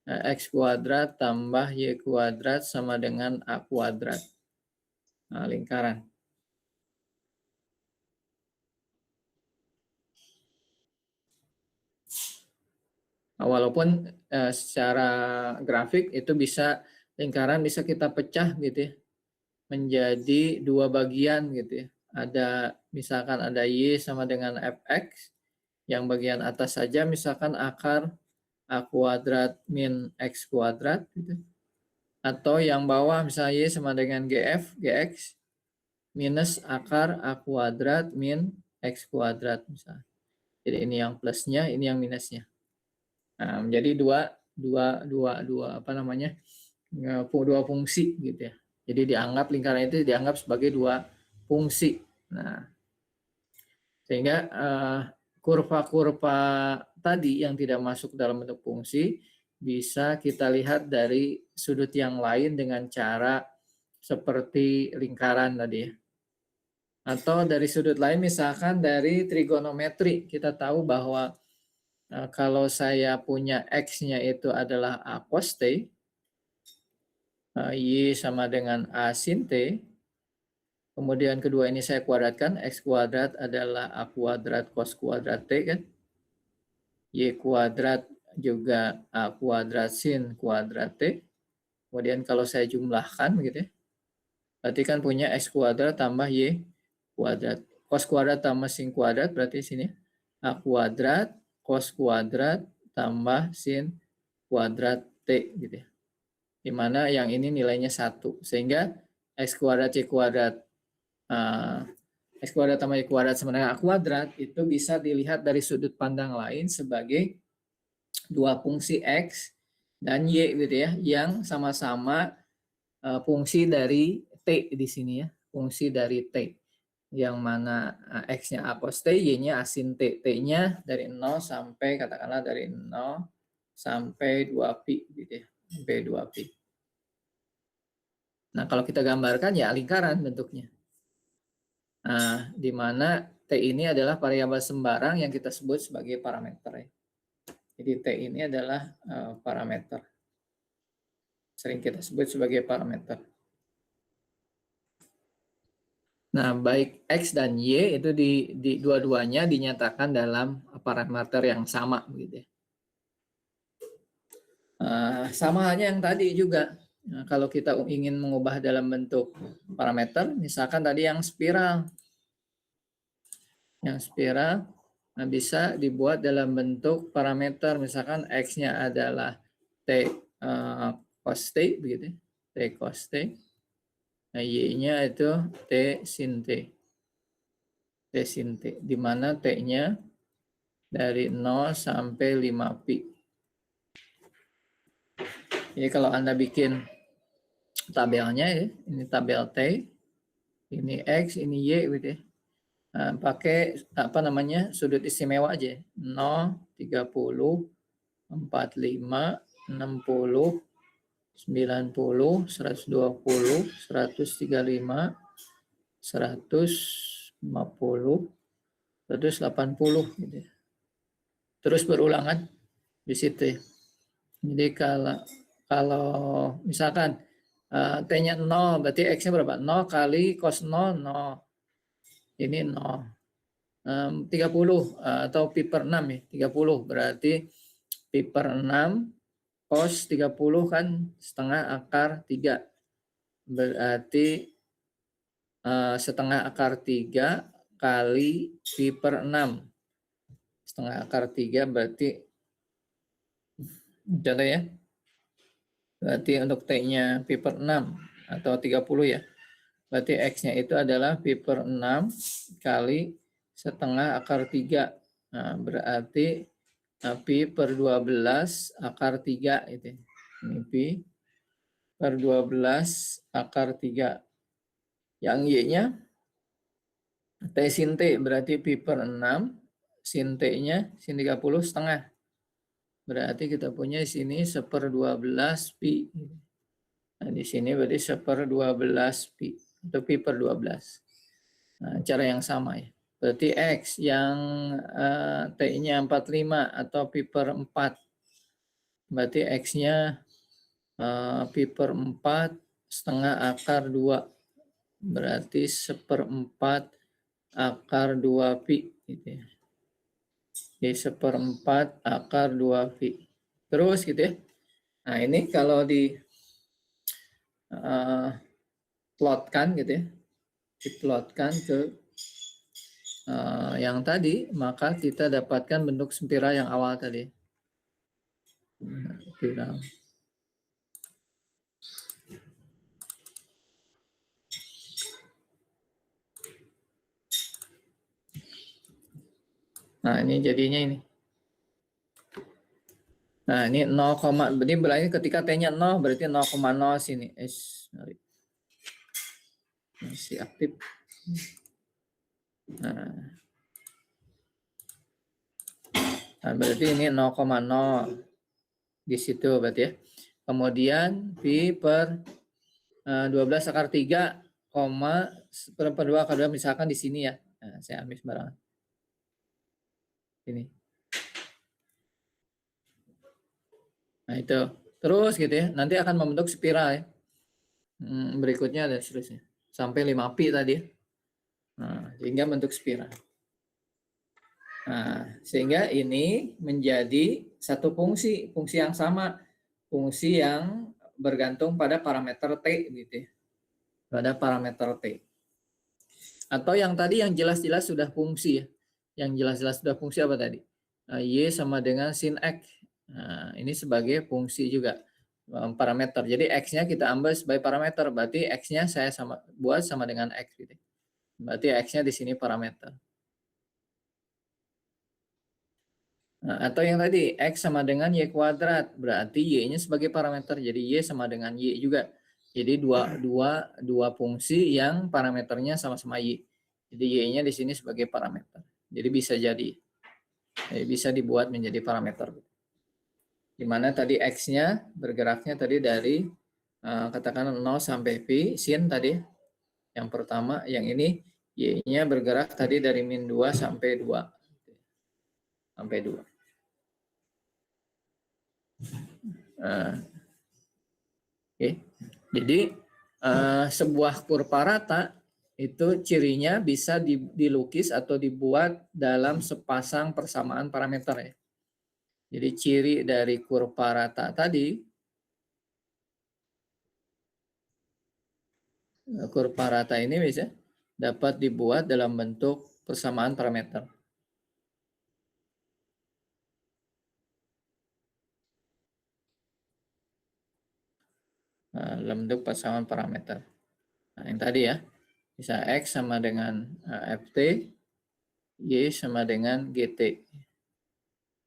x kuadrat tambah y kuadrat sama dengan a kuadrat. Nah, lingkaran. Nah, walaupun secara grafik itu bisa lingkaran bisa kita pecah gitu ya, menjadi dua bagian gitu ya. Ada misalkan ada y sama dengan fx, yang bagian atas saja misalkan akar a kuadrat min x kuadrat gitu. Atau yang bawah misalnya y sama dengan gx minus akar a kuadrat min x kuadrat misalnya. Jadi ini yang plusnya, ini yang minusnya. Nah, menjadi dua fungsi gitu ya. Jadi dianggap lingkaran itu dianggap sebagai dua fungsi. Nah, sehingga kurva-kurva tadi yang tidak masuk dalam bentuk fungsi bisa kita lihat dari sudut yang lain dengan cara seperti lingkaran tadi ya. Atau dari sudut lain misalkan dari trigonometri, kita tahu bahwa kalau saya punya x-nya itu adalah a cos t, y sama dengan a sin t, kemudian kedua ini saya kuadratkan, x kuadrat adalah a kuadrat cos kuadrat t kan, y kuadrat juga a kuadrat sin kuadrat t, kemudian kalau saya jumlahkan begitu ya, berarti kan punya x kuadrat tambah y kuadrat, cos kuadrat tambah sin kuadrat, berarti sini a kuadrat cos kuadrat tambah sin kuadrat T gitu ya. Dimana yang ini nilainya 1. Sehingga X kuadrat Y kuadrat X kuadrat tambah Y kuadrat sama dengan A kuadrat itu bisa dilihat dari sudut pandang lain sebagai dua fungsi X dan Y gitu ya, yang sama-sama fungsi dari T di sini ya. Fungsi dari T. Yang mana X-nya A cos T, Y-nya A sin T. T-nya dari 0 sampai katakanlah dari 0 sampai 2pi gitu ya. Sampai 2pi. Nah, kalau kita gambarkan ya lingkaran bentuknya. Nah, di mana T ini adalah variabel sembarang yang kita sebut sebagai parameter ya. Jadi T ini adalah parameter. Sering kita sebut sebagai parameter. Nah, baik X dan Y itu di dua-duanya dinyatakan dalam parameter yang sama gitu ya. Sama halnya yang tadi juga. Nah, kalau kita ingin mengubah dalam bentuk parameter, misalkan tadi yang spiral. Yang spiral bisa dibuat dalam bentuk parameter, misalkan X-nya adalah T cos T begitu. T cos T. Nah, Y-nya itu T sin T. T sin T, di mana T-nya dari 0 sampai 5pi. Jadi kalau Anda bikin tabelnya ya. Ini tabel T, ini X, ini Y gitu ya. Nah, pakai apa namanya sudut istimewa aja. 0, 30, 45, 60, 90, 120, 135, 150, 180 gitu ya. Terus berulangan di situ ya. Jadi kalau misalkan T-nya 0, berarti X-nya berapa? 0 kali cos 0, 0. Ini 0. 30 atau pi per 6 ya, 30 berarti pi per 6 cos 30 kan setengah akar 3. Berarti setengah akar 3 kali pi per 6. Setengah akar 3 berarti contoh ya. Berarti untuk T-nya pi per 6 atau 30 ya. Berarti X-nya itu adalah pi per 6 kali setengah akar 3. Nah, berarti pi per 12 akar 3 itu. Ini pi per 12 akar 3. Yang Y-nya T sin T berarti pi per 6 sin T-nya sin 30 setengah. Berarti kita punya di sini 1/12 pi. Nah, di sini berarti 1/12 pi atau pi per 12. Nah, cara yang sama ya. Berarti X yang T-nya 45 atau pi per 4. Berarti X-nya pi per 4 setengah akar 2. Berarti 1/4 akar 2 pi. Gitu ya. Jadi 1/4 akar 2 pi. Terus gitu ya. Nah ini kalau di plotkan gitu ya. Diplotkan ke yang tadi, maka kita dapatkan bentuk spiral yang awal tadi. Spiral. Nah, ini jadinya ini. Nah, ini 0, ini berarti ketika T-nya 0 berarti 0,0 sini. Masih aktif. Nah, berarti ini 0,0 di situ berarti ya. Kemudian pi per 12 akar 3, per 2 akar 2 misalkan di sini ya. Nah, saya ambil sembarangan. Ini. Nah, itu. Terus gitu ya. Nanti akan membentuk spiral ya. Berikutnya dan seterusnya. Sampai 5 pi tadi ya. Nah, sehingga bentuk spiral. Nah, sehingga ini menjadi satu fungsi yang sama, fungsi yang bergantung pada parameter T gitu ya. Pada parameter T. Atau yang tadi yang jelas-jelas sudah fungsi ya. Yang jelas-jelas sudah fungsi apa tadi? Y sama dengan sin X. Nah, ini sebagai fungsi juga parameter. Jadi X-nya kita ambil sebagai parameter. Berarti X-nya saya buat sama dengan X gitu. Berarti X-nya di sini parameter. Nah, atau yang tadi X sama dengan Y kuadrat. Berarti Y-nya sebagai parameter. Jadi Y sama dengan Y juga. Jadi dua fungsi yang parameternya sama-sama Y. Jadi Y-nya di sini sebagai parameter. Jadi bisa dibuat menjadi parameter. Di mana tadi X-nya bergeraknya tadi dari katakan 0 sampai pi sin tadi. Yang pertama, yang ini Y-nya bergerak tadi dari min 2 sampai 2. Sampai 2. Okay. Jadi sebuah kurva rata itu cirinya bisa dilukis atau dibuat dalam sepasang persamaan parameter ya. Jadi ciri dari kurva rata tadi, kurva rata ini bisa dapat dibuat dalam bentuk persamaan parameter. Dalam bentuk persamaan parameter. Nah, yang tadi ya, bisa X sama dengan FT, Y sama dengan GT.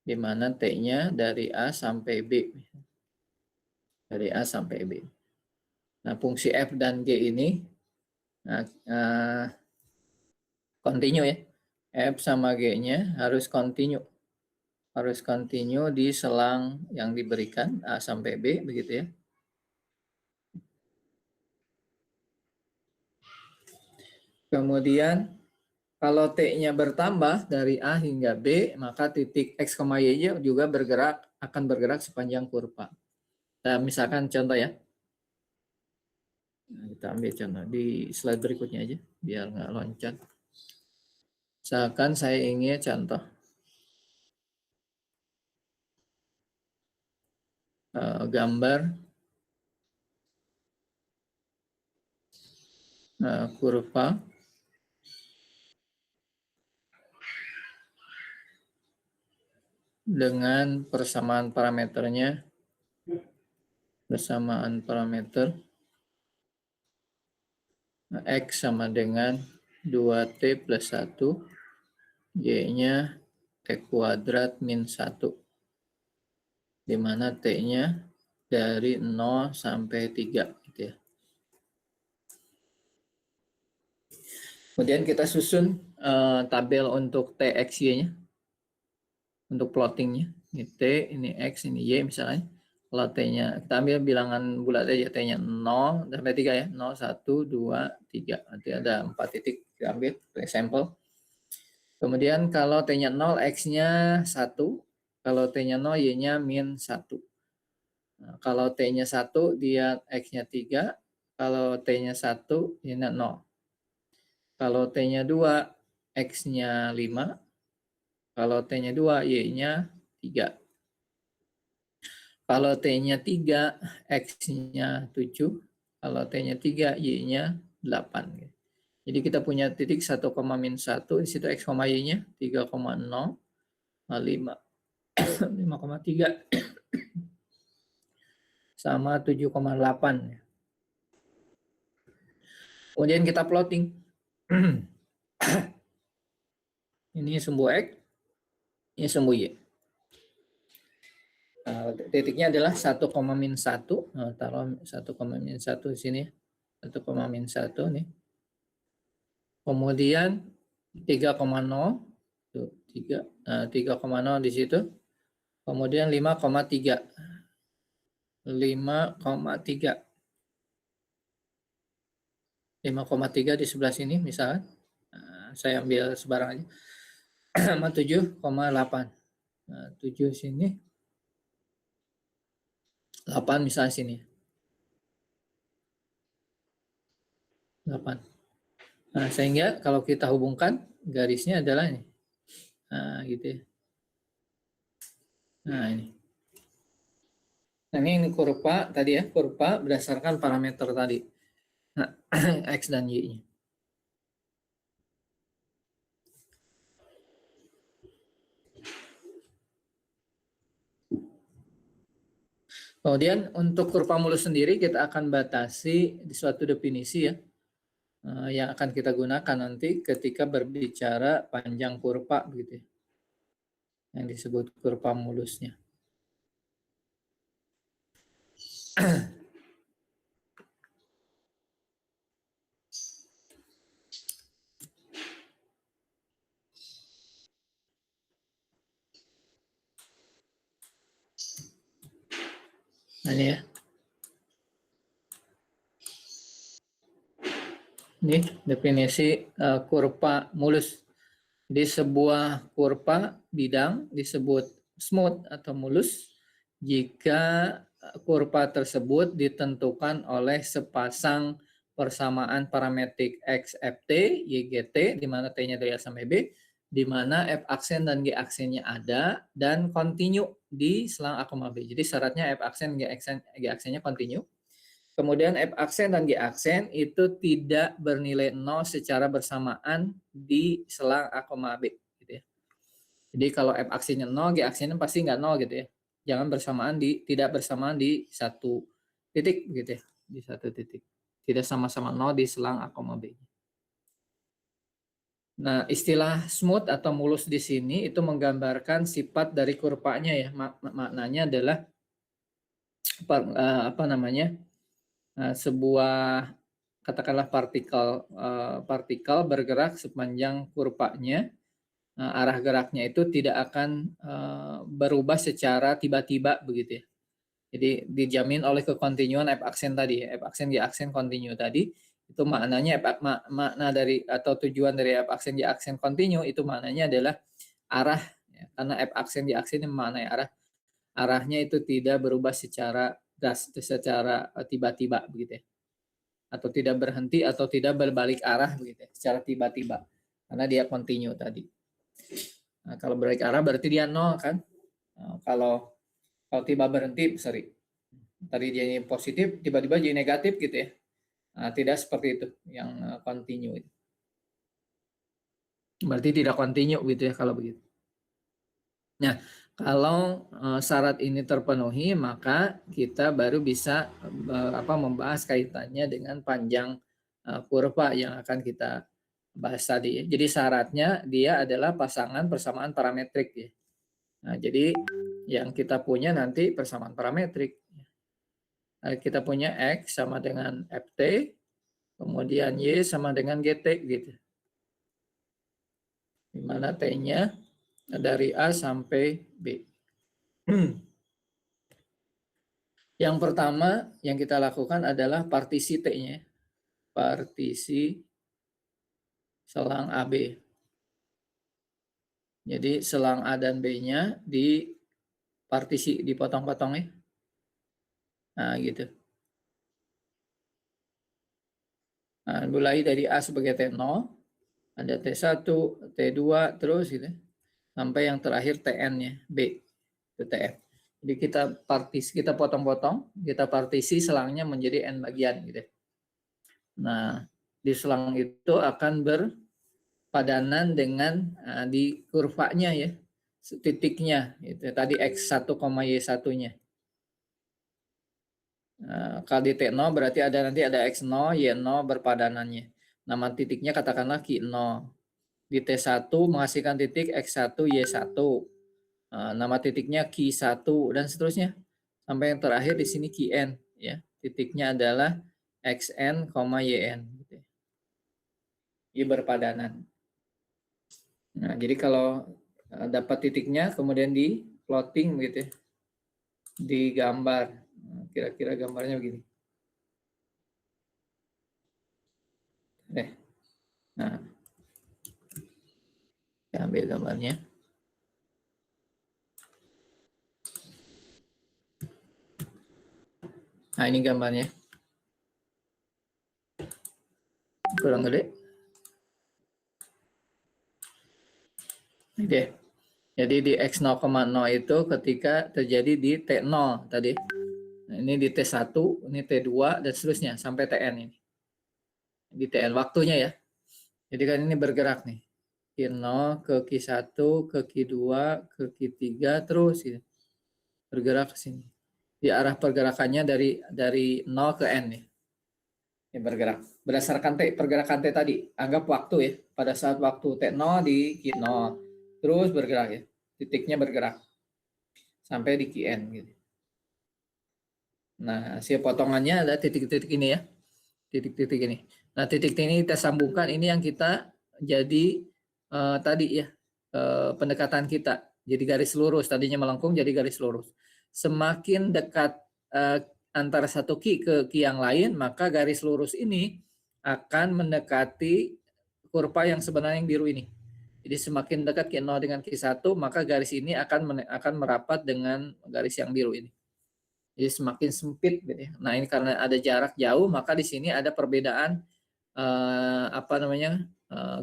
Di mana T-nya dari A sampai B. Dari A sampai B. Nah, fungsi f dan g ini continue ya. F sama G-nya harus continue. Harus continue di selang yang diberikan A sampai B, begitu ya. Kemudian kalau T-nya bertambah dari A hingga B, maka titik X, Y-nya juga akan bergerak sepanjang kurva. Nah, misalkan contoh ya. Nah, kita ambil contoh di slide berikutnya aja, biar nggak loncat. Misalkan saya ingin contoh gambar kurva dengan persamaan parameternya, X sama dengan 2T plus 1, Y-nya T kuadrat min 1, di mana T-nya dari 0 sampai 3 gitu ya. Kemudian kita susun tabel untuk TXY-nya, untuk plottingnya. Ini T, ini X, ini Y misalnya. Kalau T-nya, kita ambil bilangan bulat aja, T-nya 0 sampai 3 ya. 0, 1, 2, 3. Nanti ada 4 titik, kita ambil sampel. Kemudian kalau T-nya 0, X-nya 1. Kalau T-nya 0, Y-nya min 1. Nah, kalau T-nya 1, dia X-nya 3. Kalau T-nya 1, Y-nya 0. Kalau T-nya 2, X-nya 5. Kalau T-nya 2, Y-nya 3. Kalau T-nya 3, X-nya 7. Kalau T-nya 3, Y-nya 8. Jadi kita punya titik 1, min 1. Di situ X, Y-nya 3,0, 5, 5,3, sama 7,8. Kemudian kita plotting. Ini sumbu X, ini sumbu Y. Nah, titiknya adalah 1, min 1. Nah, taruh 1, min 1 di sini. 1, min 1 nih. Kemudian 3,0. 3,0 di situ. Kemudian 5,3. 5,3. 5,3 di sebelah sini misalnya. Saya ambil sebarang aja. Sama 7,8. Nah, 7 sini. 8 misalnya sini. 8. Nah, sehingga kalau kita hubungkan garisnya adalah ini. Nah, gitu ya. Nah, ini. Nah, ini kurva tadi ya, kurva berdasarkan parameter tadi. Nah, X dan Y-nya. Kemudian untuk kurva mulus sendiri kita akan batasi di suatu definisi ya, yang akan kita gunakan nanti ketika berbicara panjang kurva begitu ya, yang disebut kurva mulusnya. Nah, ini ya. Ini definisi kurva mulus. Di sebuah kurva bidang disebut smooth atau mulus jika kurva tersebut ditentukan oleh sepasang persamaan parametrik X, FT, YGT, di mana T-nya dari A sampai B, di mana F aksen dan G aksennya ada, dan continue di selang A, B. Jadi syaratnya F aksen, G aksennya continue. Kemudian F aksen dan G aksen itu tidak bernilai 0 secara bersamaan di selang A, B. Gitu ya. Jadi kalau F aksennya 0, G aksennya pasti nggak 0 gitu ya. Jangan tidak bersamaan di satu titik gitu ya. Di satu titik. Tidak sama-sama 0 di selang A, B. Nah, istilah smooth atau mulus di sini itu menggambarkan sifat dari kurvanya ya. Maknanya adalah apa namanya? sebuah katakanlah partikel bergerak sepanjang kurvanya, arah geraknya itu tidak akan berubah secara tiba-tiba begitu ya. Jadi dijamin oleh kekontinuan F aksen tadi, F aksen Y aksen kontinu tadi, itu maknanya makna dari atau tujuan dari F aksen Y aksen kontinu itu maknanya adalah arah ya, karena F aksen Y aksen yang maknanya arahnya itu tidak berubah secara secara tiba-tiba begitu ya. Atau tidak berhenti atau tidak berbalik arah begitu ya, secara tiba-tiba. Karena dia kontinu tadi. Nah, kalau berbalik arah berarti dia nol kan? Kalau tiba berhenti, sorry, tadi dia positif, tiba-tiba jadi negatif gitu ya. Nah, tidak seperti itu yang kontinu itu. Berarti tidak kontinu gitu ya kalau begitu. Nah, kalau syarat ini terpenuhi, maka kita baru bisa membahas kaitannya dengan panjang kurva yang akan kita bahas tadi. Jadi syaratnya dia adalah pasangan persamaan parametrik ya. Nah, jadi yang kita punya nanti persamaan parametrik. Kita punya X sama dengan FT, kemudian Y sama dengan GT gitu. Di mana T-nya dari A sampai B. Yang pertama yang kita lakukan adalah partisi T-nya. Partisi selang AB. Jadi selang A dan B-nya di partisi, dipotong-potong ya. Nah, gitu. Nah, mulai dari A sebagai T0, ada T1, T2, terus gitu. Sampai yang terakhir TN-nya, B, itu TN. Jadi kita potong-potong, kita partisi selangnya menjadi N bagian gitu. Nah, di selang itu akan berpadanan dengan di kurvanya ya, titiknya itu tadi X1, Y1-nya. Kalau di T0 berarti nanti ada X0, Y0 berpadanannya. Nama titiknya katakanlah Q0. Di T1 menghasilkan titik X1, Y1. Nama titiknya Q1 dan seterusnya. Sampai yang terakhir di sini Qn ya. Titiknya adalah Xn, Yn gitu. Ini berpadanan. Nah, jadi kalau dapat titiknya kemudian di plotting gitu ya. Digambar. Kira-kira gambarnya begini. Nah, saya ambil gambarnya. Nah, ini gambarnya. Kurang gede. Oke. Jadi di X0,0 itu ketika terjadi di T0 tadi. Nah, ini di T1, ini T2, dan seterusnya sampai Tn ini. Di Tn waktunya ya. Jadi kan ini bergerak nih. Q0 ke Q1, ke Q2, ke Q3, terus gitu. Bergerak ke sini. Di arah pergerakannya dari 0 ke N nih. Ini bergerak. Berdasarkan pergerakan T tadi, anggap waktu ya. Pada saat waktu T0 di Q0. Terus bergerak ya. Titiknya bergerak. Sampai di Qn gitu. Nah, hasil potongannya ada titik-titik ini ya. Titik-titik ini. Nah, titik ini kita sambungkan, ini yang kita jadi tadi ya, pendekatan kita. Jadi garis lurus, tadinya melengkung jadi garis lurus. Semakin dekat antara satu ki ke ki yang lain, maka garis lurus ini akan mendekati kurva yang sebenarnya yang biru ini. Jadi semakin dekat Q0 dengan Q1, maka garis ini akan merapat dengan garis yang biru ini. Jadi semakin sempit gitu ya. Nah, ini karena ada jarak jauh, maka di sini ada perbedaan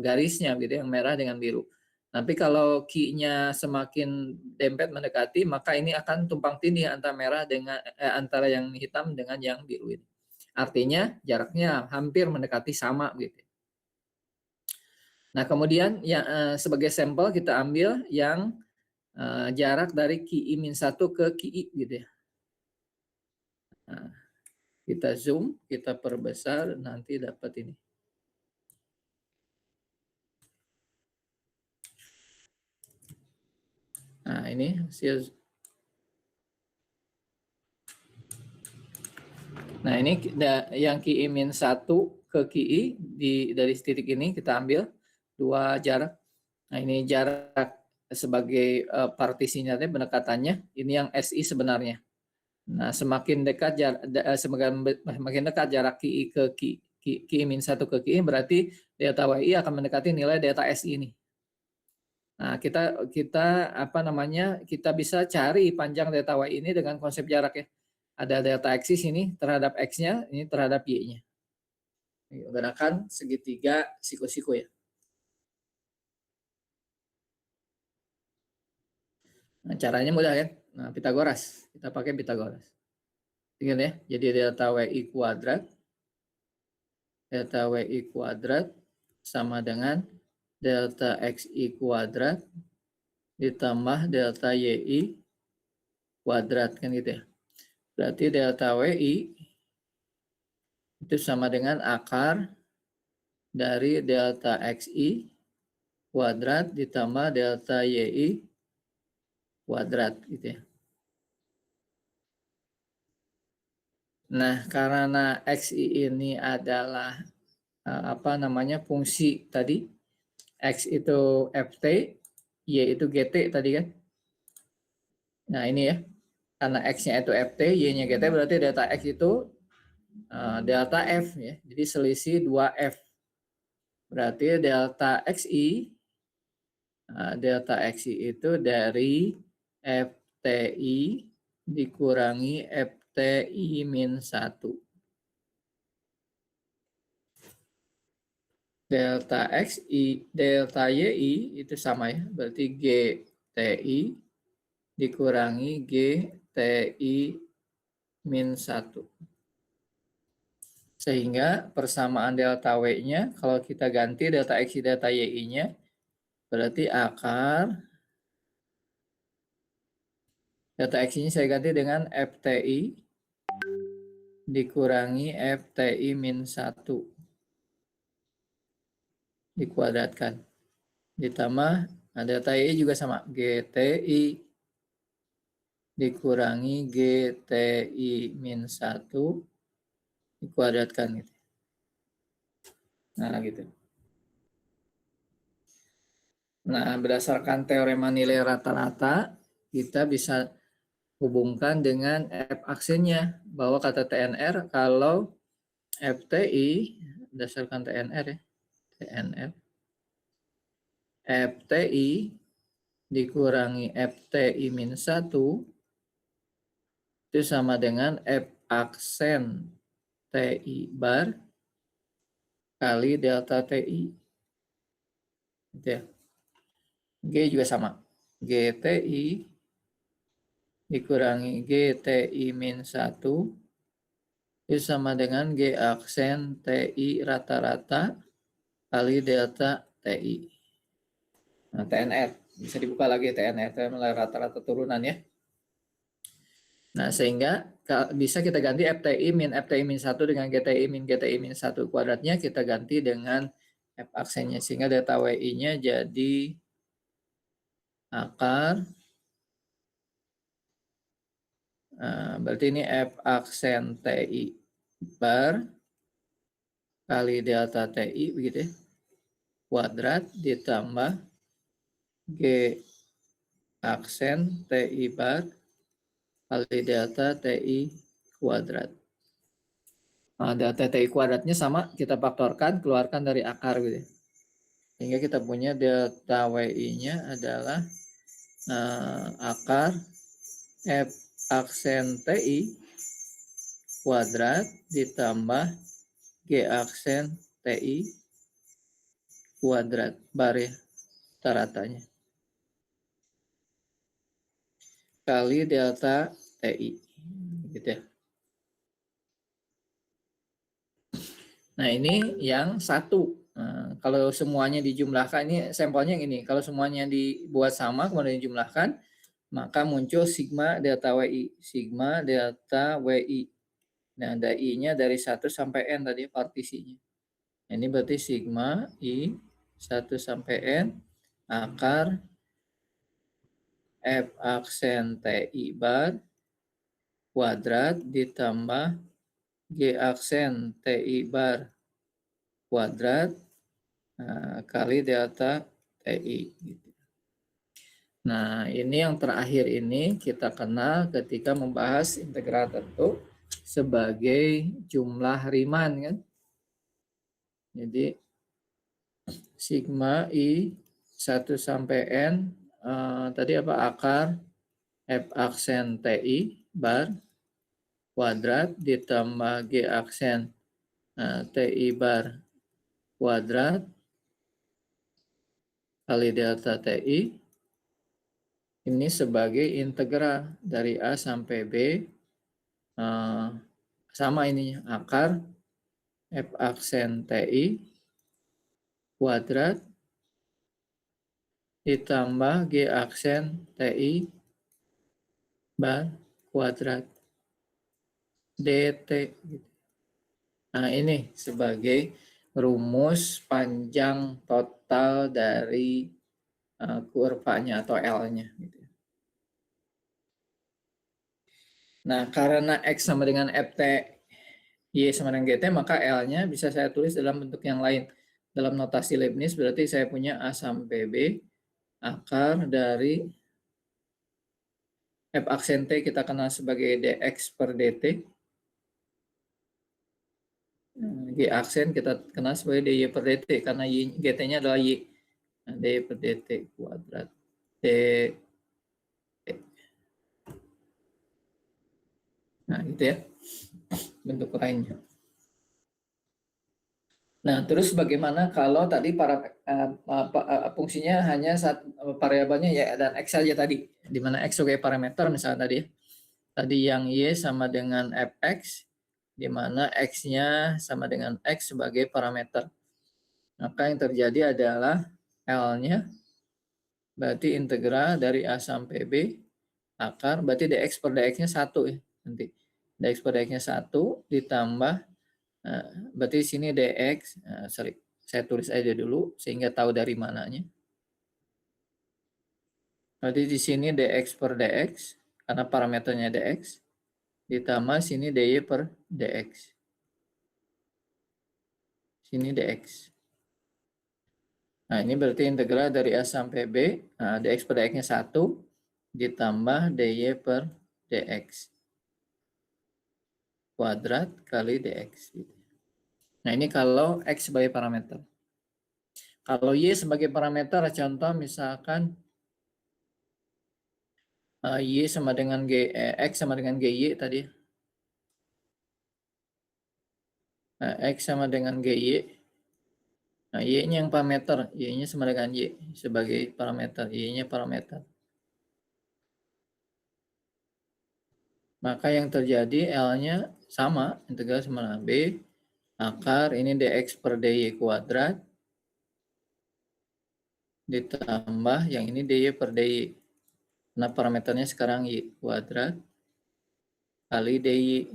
garisnya gitu, yang merah dengan biru. Tapi kalau Q-nya semakin dempet mendekati, maka ini akan tumpang tindih antara yang hitam dengan yang biru ini. Artinya jaraknya hampir mendekati sama gitu. Nah, kemudian sebagai sampel kita ambil yang jarak dari Qi-1 ke Qi gitu ya. Nah, kita zoom, kita perbesar, nanti dapat ini. Nah, ini hasil. Nah, ini yang QI min 1 ke QI dari titik ini kita ambil 2 jarak. Nah, ini jarak sebagai partisinya, pendekatannya. Ini yang SI sebenarnya. Nah, semakin dekat semakin dekat jarak QI ke QI min 1 ke QI, berarti delta WI akan mendekati nilai delta SI ini. Nah, kita bisa cari panjang delta WI ini dengan konsep jarak ya. Ada delta X ini terhadap X-nya, ini terhadap Y-nya. Menggunakan segitiga siku-siku ya. Nah, caranya mudah ya. Nah, Pitagoras. Kita pakai Pitagoras. Ingat ya, jadi delta WI kuadrat. Delta WI kuadrat sama dengan delta XI kuadrat ditambah delta YI kuadrat, kan gitu ya. Berarti delta WI itu sama dengan akar dari delta XI kuadrat ditambah delta YI kuadrat gitu ya. Nah, karena XI ini adalah fungsi tadi, X itu FT, Y itu GT tadi kan. Nah, ini ya. Karena X-nya itu FT, Y-nya GT, berarti delta X itu delta F ya. Jadi selisih 2F. Berarti delta XI itu dari FTI dikurangi FTI min 1. Delta XI, delta YI itu sama ya. Berarti GTI dikurangi GTI min 1. Sehingga persamaan delta W-nya, kalau kita ganti delta X, delta Y-nya, berarti akar delta X-nya saya ganti dengan FTI dikurangi FTI min 1 dikuadratkan. Ditambah delta Y juga sama, GTI dikurangi GTI min 1 dikuadratkan gitu. Nah, gitu. Nah, berdasarkan teorema nilai rata-rata, kita bisa hubungkan dengan F aksennya, bahwa kata TNR kalau FTI, berdasarkan TNR ya, TNR, FTI dikurangi FTI min 1 itu sama dengan F aksen TI bar kali delta TI. Gitu ya. G juga sama. GTI dikurangi GTI min 1 itu sama dengan G aksen TI rata-rata kali delta TI. Nah, TNR. Bisa dibuka lagi TNR. TNR rata-rata turunan ya. Nah, sehingga bisa kita ganti FTI min 1 dengan GTI min 1 kuadratnya, kita ganti dengan F aksennya. Sehingga delta WI-nya jadi akar, berarti ini F aksen TI bar kali delta TI, begitu ya, kuadrat ditambah G aksen TI bar kali delta TI kuadrat. Nah, delta TI kuadratnya sama, kita faktorkan, keluarkan dari akar gitu. Sehingga kita punya delta WI-nya adalah akar F aksen TI kuadrat ditambah G aksen TI kuadrat, bar ya, rata-ratanya, kali delta TI. Gitu ya. Nah, ini yang satu. Nah, kalau semuanya dijumlahkan, ini sampelnya yang ini. Kalau semuanya dibuat sama, kemudian dijumlahkan, maka muncul sigma delta WI. Sigma delta WI. Nah, ada I-nya dari 1 sampai N tadi partisinya. Ini berarti sigma I 1 sampai N akar F aksen TI bar kuadrat ditambah G aksen TI bar kuadrat kali delta TI. Nah, ini yang terakhir ini kita kenal ketika membahas integral tentu sebagai jumlah Riemann kan. Jadi sigma I 1 sampai N tadi apa akar F aksen TI bar kuadrat ditambah G aksen TI bar kuadrat kali delta TI ini sebagai integral dari A sampai B sama ininya akar F aksen TI kuadrat ditambah G aksen TI bar kuadrat DT. Nah ini sebagai rumus panjang total dari kurvanya atau L-nya. Nah karena X sama dengan FT, Y sama dengan GT, maka L-nya bisa saya tulis dalam bentuk yang lain. Dalam notasi Leibniz berarti saya punya A sampai B akar dari F aksen T kita kenal sebagai dx per dt. G aksen kita kenal sebagai dy per dt karena gt-nya adalah y. Nah, dy per dt kuadrat dt. Nah, gitu ya bentuk lainnya. Nah, terus bagaimana kalau tadi fungsinya hanya variabelnya ya dan x saja tadi, di mana x sebagai parameter misalnya tadi. Tadi yang y sama dengan fx, di mana x-nya sama dengan x sebagai parameter. Maka yang terjadi adalah L-nya berarti integral dari A sampai B akar, berarti dx per dx-nya 1 ya. Nanti dx per dx-nya 1 ditambah berarti sini dx, saya tulis aja dulu sehingga tahu dari mananya. Berarti di sini dx per dx karena parameternya dx ditambah sini dy per dx. Sini dx. Nah, ini berarti integral dari A sampai B, dx per dx-nya 1 ditambah dy per dx kuadrat kali dx. Nah, ini kalau x sebagai parameter. Kalau y sebagai parameter, contoh misalkan y sama dengan x sama dengan gy tadi. X sama dengan gy. Nah, y-nya yang parameter, y-nya sama dengan y sebagai parameter, y-nya parameter. Maka yang terjadi L-nya sama, integral sama dengan B, akar ini dx per dy kuadrat, ditambah yang ini dy per dy. Nah, parameternya sekarang y kuadrat, kali dy.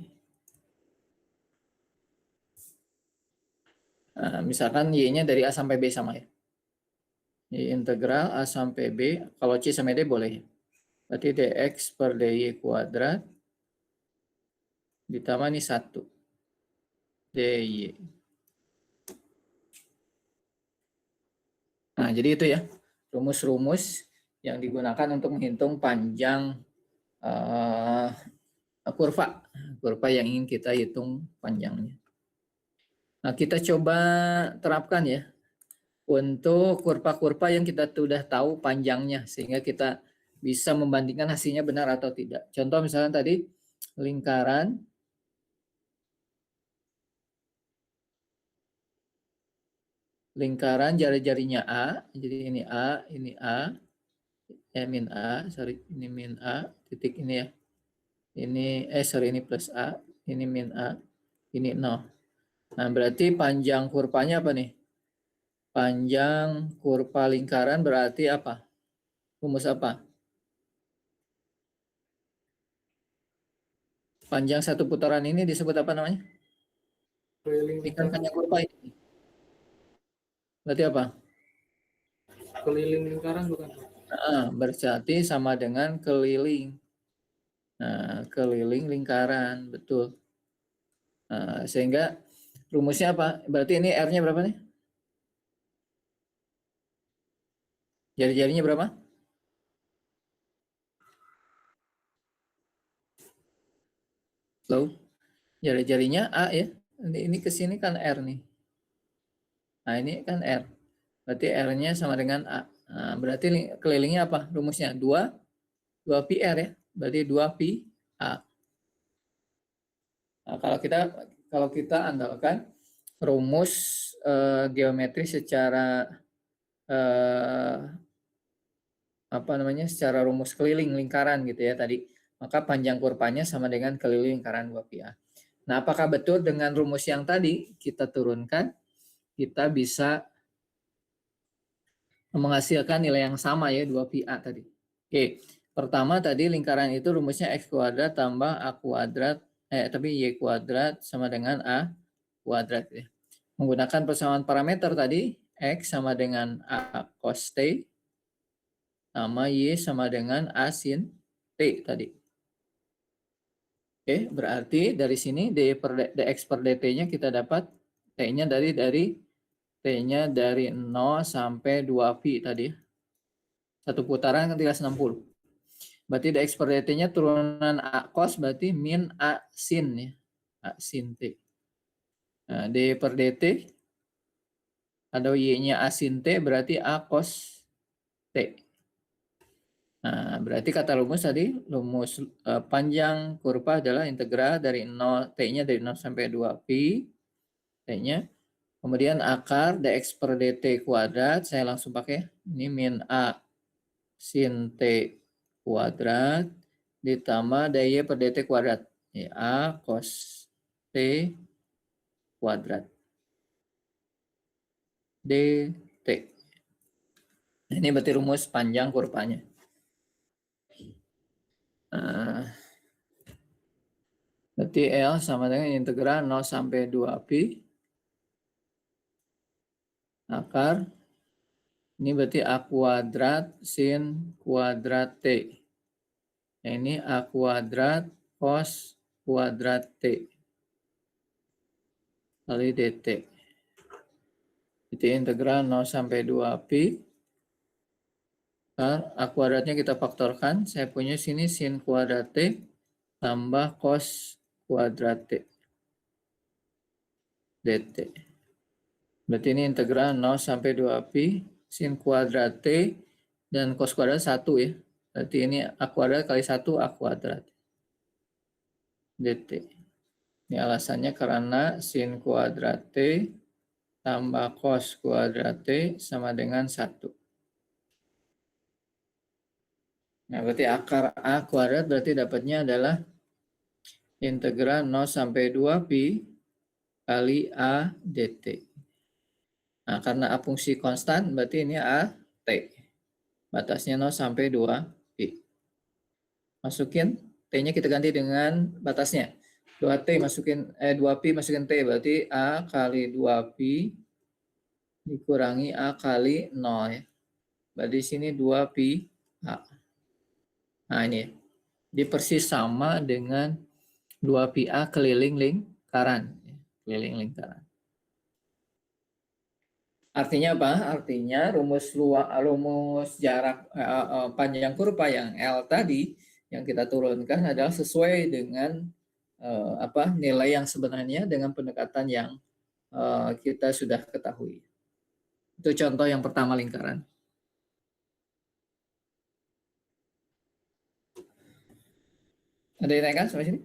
Nah, misalkan y-nya dari A sampai B sama ya. Y integral A sampai B, kalau C sama D boleh ya. Berarti dx per dy kuadrat, ditambah ini 1 dy. Nah, jadi itu ya rumus-rumus yang digunakan untuk menghitung panjang kurva yang ingin kita hitung panjangnya. Nah, kita coba terapkan ya untuk kurva-kurva yang kita sudah tahu panjangnya sehingga kita bisa membandingkan hasilnya benar atau tidak. Contoh misalnya tadi lingkaran jari-jarinya A, jadi ini A, min A, ini min A, titik ini ya. Ini ini plus A, ini min A, ini 0. Nah, berarti panjang kurvanya apa nih? Panjang kurva lingkaran berarti apa? Rumus apa? Panjang satu putaran ini disebut apa namanya? Ikan panjang kurva ini. Berarti apa? Keliling lingkaran bukan? Berarti sama dengan keliling. Nah, keliling lingkaran, betul. Sehingga rumusnya apa? Berarti ini R-nya berapa nih? Jari-jarinya berapa? Low. Jari-jarinya A ya. Ini ke sini kan R nih. Nah, ini kan R. Berarti R-nya sama dengan A. Nah, berarti kelilingnya apa rumusnya? 2 pi R ya. Berarti 2 pi A. Nah, kalau kita andalkan rumus geometri secara apa namanya? Secara rumus keliling lingkaran gitu ya tadi. Maka panjang kurvanya sama dengan keliling lingkaran 2 pi A. Nah, apakah betul dengan rumus yang tadi kita turunkan kita bisa menghasilkan nilai yang sama ya 2 pi A tadi. Oke, pertama tadi lingkaran itu rumusnya X kuadrat tambah A kuadrat tapi Y kuadrat sama dengan A kuadrat ya. Menggunakan persamaan parameter tadi X sama dengan A cos T sama Y sama dengan A sin T tadi. Oke, berarti dari sini dx per dt-nya kita dapat T-nya T-nya dari 0 sampai 2 pi tadi. Satu putaran kan 360. Berarti dx per dt-nya turunan A cos berarti min A sin ya. A sin T. Nah, d per dt atau y-nya A sin T berarti A cos T. Nah, berarti kata rumus tadi, rumus panjang kurva adalah integral dari 0, T-nya dari 0 sampai 2 pi, T-nya. Kemudian akar dx per dt kuadrat, saya langsung pakai, ini min A sin T kuadrat, ditambah dy per dt kuadrat. Ya, A cos T kuadrat. dt. Nah, ini berarti rumus panjang kurvanya. Berarti L sama dengan integral 0 sampai 2 pi akar ini berarti A kuadrat sin kuadrat T. Nah, ini A kuadrat cos kuadrat T kali dt. Itu integral 0 sampai 2 pi. A kuadratnya kita faktorkan. Saya punya sini sin kuadrat T tambah cos kuadrat T dt. Berarti ini integral 0 sampai 2 pi sin kuadrat T dan cos kuadrat 1 ya. Berarti ini A kuadrat kali 1 A kuadrat dt. Ini alasannya karena sin kuadrat T tambah cos kuadrat T sama dengan 1. Nah, berarti akar A kuadrat berarti dapatnya adalah integral 0 sampai 2 pi kali A dt. Nah, karena A fungsi konstan berarti ini A T. Batasnya 0 sampai 2 pi. Masukin T-nya kita ganti dengan batasnya. 2T masukin 2 pi masukin T berarti A kali 2 pi dikurangi A kali 0 ya. Berarti di sini 2 pi A. Nah, ini dia persis sama dengan 2 pi A keliling lingkaran. Keliling lingkaran. Artinya apa? Artinya rumus jarak panjang kurva yang L tadi yang kita turunkan adalah sesuai dengan nilai yang sebenarnya dengan pendekatan yang kita sudah ketahui. Itu contoh yang pertama lingkaran. Ada yang ditanyakan sampai sini?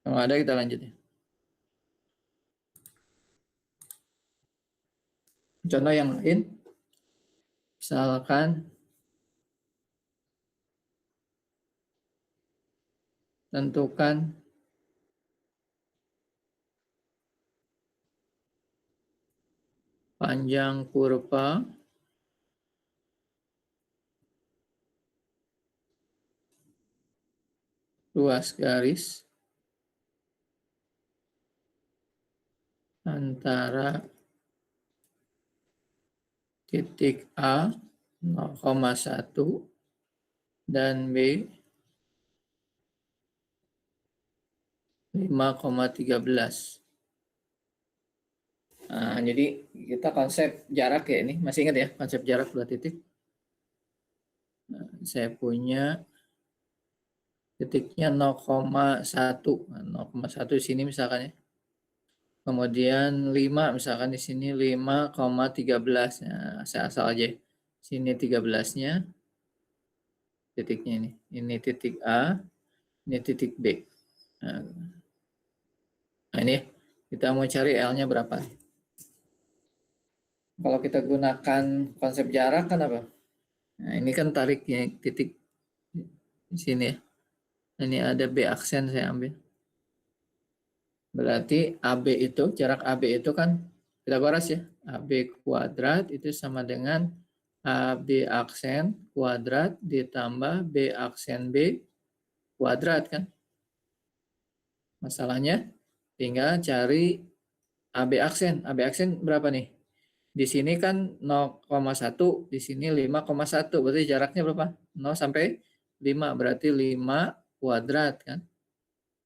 Kalau ada kita lanjut ya. Contoh yang lain, misalkan tentukan panjang kurva ruas garis antara titik A 0,1 dan B 5,13. Nah, jadi kita konsep jarak ya ini, masih ingat ya konsep jarak 2 titik. Nah, saya punya titiknya 0,1. Nah, 0,1 di sini misalkan ya. Kemudian 5 misalkan di sini 5,13. Nah, saya asal aja. Sini 13-nya. Titiknya ini. Ini titik A, ini titik B. Nah, ini kita mau cari L-nya berapa. Kalau kita gunakan konsep jarak kan apa? Nah, ini kan tariknya titik di sini ya. Ini ada B aksen saya ambil. Berarti AB itu, jarak AB itu kan Pitagoras ya. AB kuadrat itu sama dengan AB aksen kuadrat ditambah B aksen B kuadrat kan. Masalahnya tinggal cari AB aksen. AB aksen berapa nih? Di sini kan 0,1, di sini 5,1. Berarti jaraknya berapa? 0 sampai 5. Berarti 5 kuadrat kan.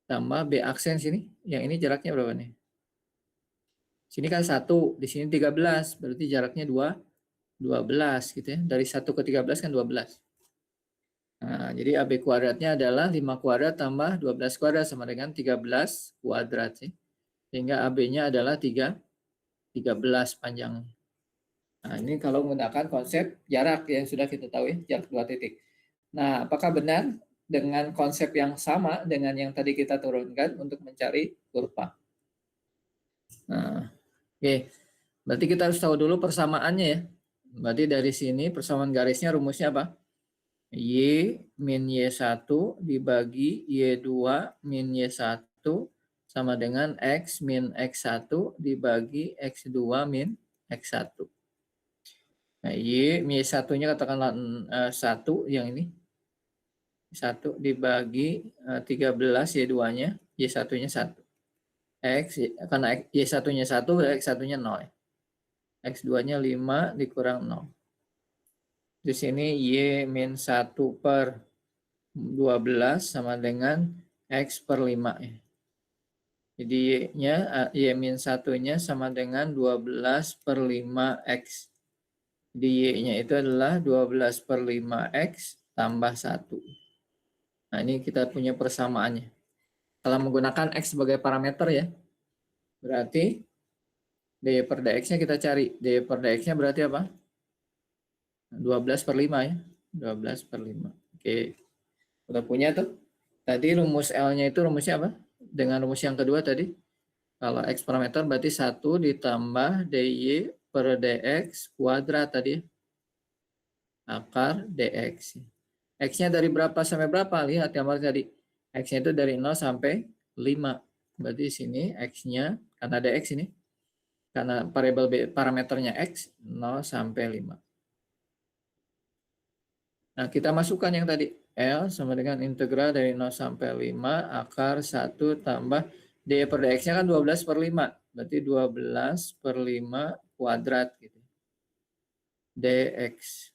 Tambah B aksen sini. Yang ini jaraknya berapa nih? Sini kan 1, di sini 13. Berarti jaraknya 12 gitu ya. Dari 1 ke 13 kan 12. Nah, jadi AB kuadratnya adalah 5 kuadrat tambah 12 kuadrat sama dengan 13 kuadrat sih. Sehingga AB-nya adalah 13 panjangnya. Nah, ini kalau menggunakan konsep jarak yang sudah kita tahu ya, jarak 2 titik. Nah, apakah benar dengan konsep yang sama dengan yang tadi kita turunkan untuk mencari kurva? Nah, oke. Berarti kita harus tahu dulu persamaannya ya. Berarti dari sini persamaan garisnya rumusnya apa? Y min Y1 dibagi Y2 min Y1 sama dengan X min X1 dibagi X2 min X1. Nah, Y min Y1-nya katakanlah 1 yang ini. 1 dibagi 13 Y2-nya, Y1-nya 1. X, karena Y1-nya 1, X1-nya 0. X2-nya 5 dikurang 0. Di sini Y min 1 per 12 sama dengan X per 5. Ya. Jadi Y-nya, Y min 1-nya sama dengan 12 per 5X. Jadi Y-nya itu adalah 12 per 5X tambah 1. Nah ini kita punya persamaannya. Kalau menggunakan X sebagai parameter ya, berarti dy per dx-nya kita cari. Dy per dx-nya berarti apa? 12 per 5 ya. 12 per 5. Oke. Udah punya tuh. Tadi rumus L-nya itu rumusnya apa? Dengan rumus yang kedua tadi. Kalau X parameter berarti 1 ditambah dy per dx kuadrat tadi. Akar dx. X-nya dari berapa sampai berapa? Lihat gambar tadi. X-nya itu dari 0 sampai 5. Berarti sini X-nya, karena ada X ini, karena variabel parameternya X, 0 sampai 5. Nah, kita masukkan yang tadi. L sama dengan integral dari 0 sampai 5, akar 1 tambah dy per dx-nya kan 12 per 5. Berarti 12 per 5 kuadrat. Gitu. dx.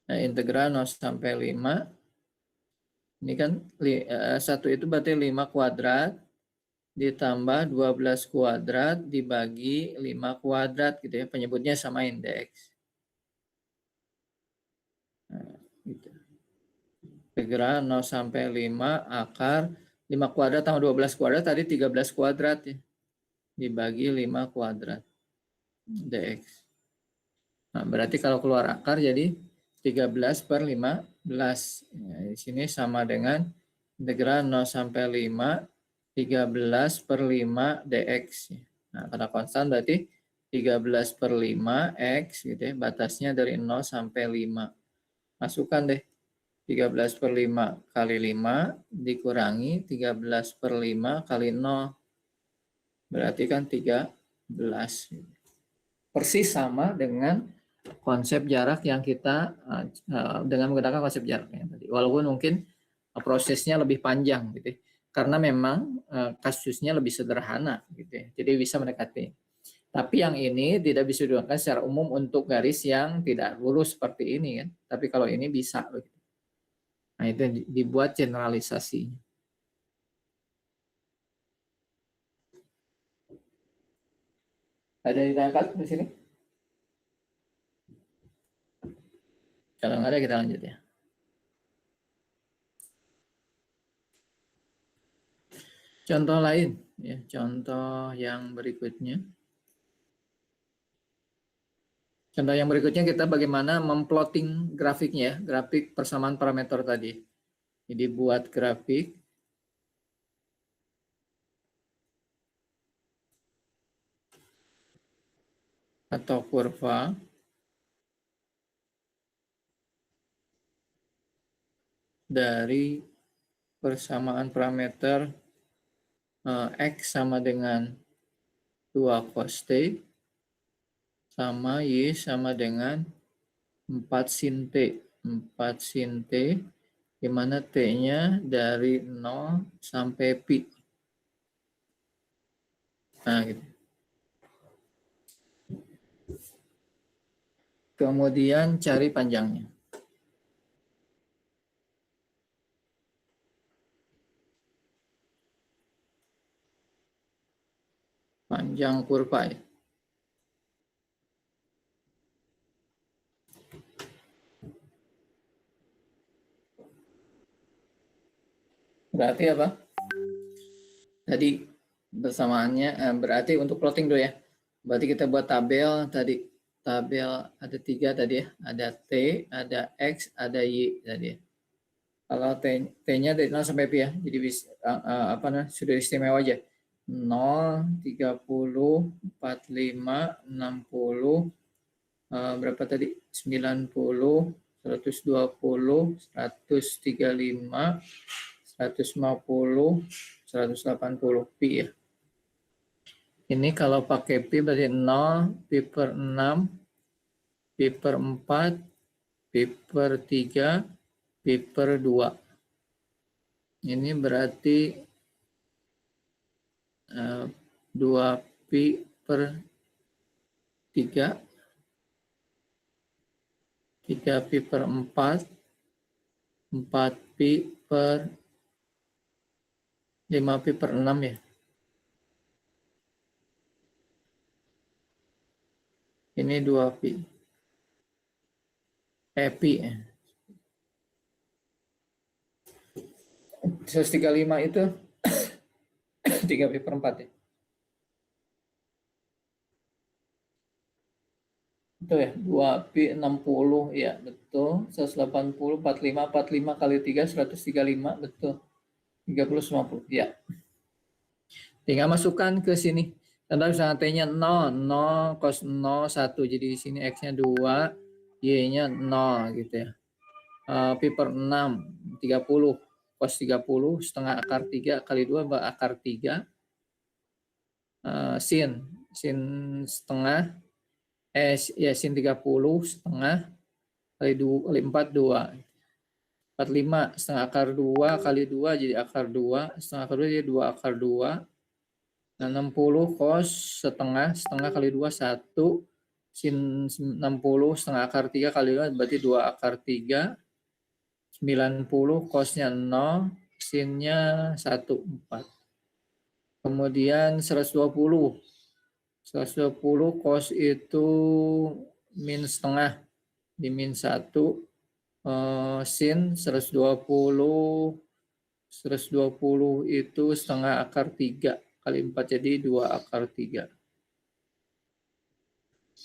Nah, integral 0 sampai 5. Ini kan 1 itu berarti 5 kuadrat ditambah 12 kuadrat dibagi 5 kuadrat gitu ya. Penyebutnya samain dx. Nah, gitu. Integral 0 sampai 5 akar 5 kuadrat tambah 12 kuadrat tadi 13 kuadrat ya. Dibagi 5 kuadrat dx. Nah, berarti kalau keluar akar jadi 13 per 15. Nah, di sini sama dengan integral 0 sampai 5 13 per 5 dx. Nah, karena konstan berarti 13 per 5 x gitu ya. Batasnya dari 0 sampai 5. Masukkan deh. 13 per 5 kali 5 dikurangi 13 per 5 kali 0. Berarti kan 13. Persis sama dengan konsep jarak yang kita dengan menggunakan konsep jarak yang tadi. Walaupun mungkin prosesnya lebih panjang gitu ya. Karena memang kasusnya lebih sederhana gitu ya. Jadi bisa mendekati. Tapi yang ini tidak bisa digunakan secara umum untuk garis yang tidak lurus seperti ini kan. Tapi kalau ini bisa. Nah, itu dibuat generalisasinya. Ada yang ditanyakan di sini? Kalau nggak ada, kita lanjut ya. Contoh lain, ya, contoh yang berikutnya. Contoh yang berikutnya kita bagaimana memplotting grafiknya, ya, grafik persamaan parameter tadi. Jadi buat grafik atau kurva dari persamaan parameter X sama dengan 2 cos T sama Y sama dengan 4 sin T. 4 sin T, di mana T-nya dari 0 sampai pi. Nah, gitu. Kemudian cari panjangnya. Panjang kurva ya. Berarti apa? Tadi bersamaannya berarti untuk plotting dulu ya. Berarti kita buat tabel tadi. Tabel ada 3 tadi ya. Ada T, ada X, ada Y tadi ya. Kalau T-nya dari 0 sampai pi ya. Jadi sudah istimewa aja. 0, 30, 45, 60, berapa tadi? 90, 120, 135, 150, 180 pi ya. Ini kalau pakai pi berarti 0, pi per 6, pi per 4, pi per 3, pi per 2. Ini berarti 2 pi per 3, 3 pi per 4, 4 pi per 5 pi per 6 ya. Ini 2 pi. Pi ya. 135 itu 3 pi per 4 ya. Betul ya, 2 pi 60 ya, betul. 180, 45, 45 kali 3, 135, betul. 30, 50, ya. Tinggal masukkan ke sini. Contoh misalnya T-nya 0, 0, cos 0, 1. Jadi di sini X-nya 2, Y-nya 0 gitu ya. Pi per 6, 30. Cos 30, setengah akar 3 kali 2, akar 3. Sin setengah, sin 30, setengah, kali 2, kali 4, 2. 45, setengah akar 2 kali 2 jadi akar 2, setengah akar 2 jadi 2 akar 2. Nah, 60 cos setengah, setengah kali 2, 1. Sin 60, setengah akar 3 kali 2 berarti 2 akar 3. 90 cosnya 0, sinnya 1, 4. Kemudian 120. 120 cos itu min setengah, di min 1. Sin 120 itu setengah akar 3 kali 4 jadi 2 akar 3.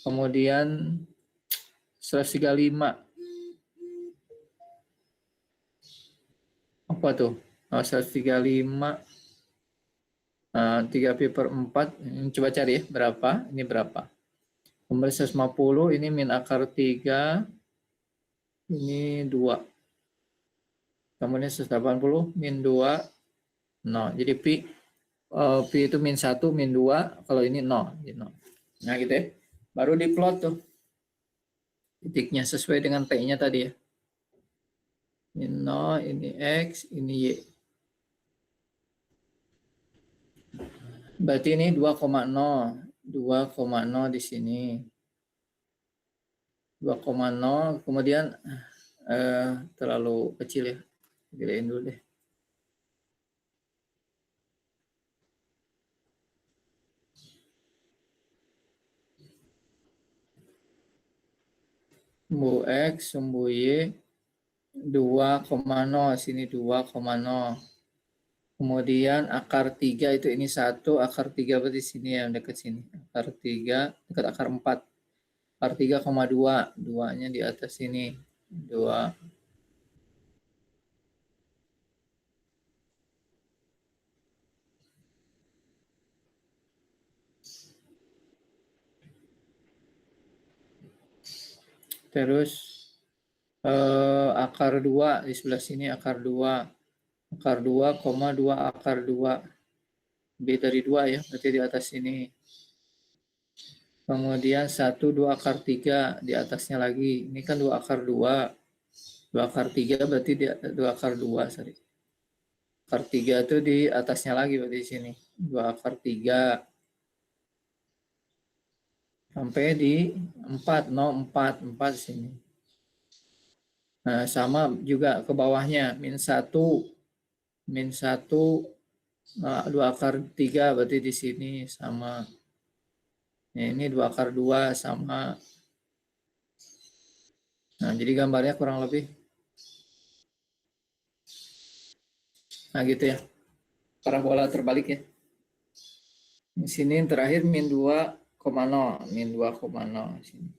Kemudian 135. Apa tuh? 135 3 pi per 4. Coba cari ya berapa? Ini berapa? Kemudian 150 ini min akar 3. Ini 2. Kemudian 180 min 2. 0. Jadi pi itu min 1, min 2, kalau ini 0. Nah gitu ya. Baru diplot tuh. Titiknya sesuai dengan T-nya tadi ya. Ini 0, ini X, ini Y. Berarti ini 2,0. 2,0 di sini. 2,0, kemudian terlalu kecil ya. Gedein dulu deh. Sumbu X, sumbu Y, 2,0, sini 2,0. Kemudian akar 3 itu ini 1, akar 3 berarti sini yang dekat sini. Akar 3 dekat akar 4. Akar 3,2, 2-nya di atas sini. 2. Terus akar 2 di sebelah sini akar 2. Akar 2,2 akar 2. B dari 2 ya, berarti di atas sini. Kemudian 1, 2 akar 3 di atasnya lagi. Ini kan 2 akar 2. 2 akar 3 berarti 2 akar 2, sorry. Akar 3 itu di atasnya lagi berarti di sini. 2 akar 3 sampai di 4, 4 sini. Nah, sama juga ke bawahnya, min 1, 2 akar 3 berarti di sini sama. Nah, ini 2 akar 2 sama. Nah, jadi gambarnya kurang lebih. Nah, gitu ya. Parabola terbalik ya. Di sini terakhir min 2,0, min 2,0 sini.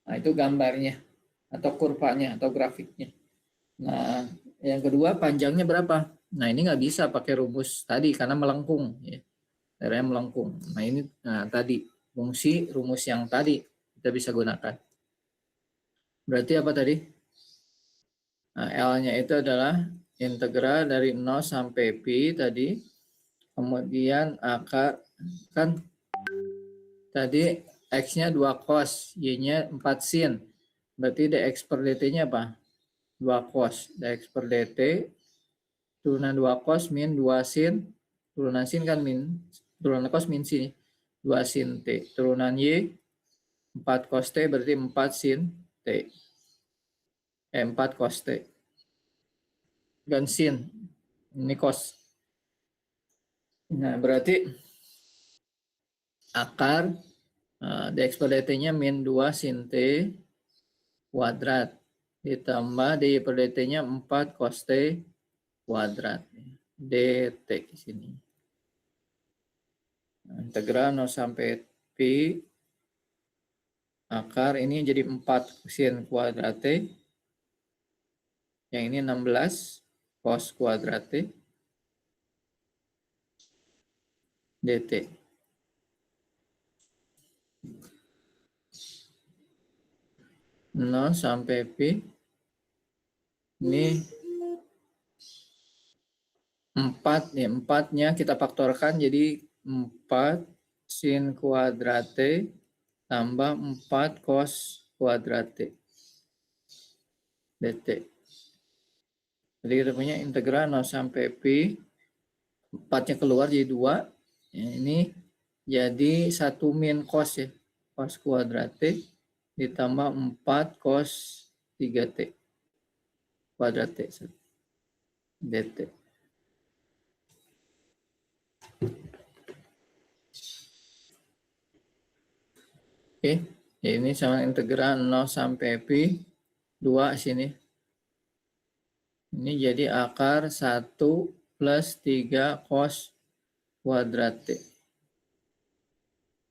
Nah, itu gambarnya atau kurvanya atau grafiknya. Nah, yang kedua panjangnya berapa? Nah, ini nggak bisa pakai rumus tadi karena melengkung ya. Daerahnya melengkung. Nah, ini tadi fungsi rumus yang tadi kita bisa gunakan. Berarti apa tadi? Nah, L-nya itu adalah integral dari 0 sampai pi tadi. Kemudian akar kan tadi X-nya 2 cos, Y-nya 4 sin. Berarti dx per dt-nya apa? 2 cos. Dx per dt turunan 2 cos min 2 sin. Turunan sin kan min. Turunan cos min sin. 2 sin T. Turunan Y 4 cos T berarti 4 sin T. 4 cos T. Dan sin. Ini cos. Nah, berarti akar dx per dt-nya min 2 sin T kuadrat. Ditambah dy per dt-nya 4 cos T kuadrat. dt di sini. Integral 0 sampai pi akar ini jadi 4 sin kuadrat T. Yang ini 16 cos kuadrat T dt. Nol sampai pi ini 4 ya, 4-nya kita faktorkan jadi 4 sin kuadrat T tambah 4 cos kuadrat T dt. Jadi kita punya integral 0 sampai pi 4-nya keluar jadi 2. Ya, ini jadi 1 min cos ya. Cos kuadrat T ditambah 4 cos 3T kuadrat T dt. Oke, ini sama integral 0 sampai pi 2 sini. Ini jadi akar 1 plus 3 cos kuadrat T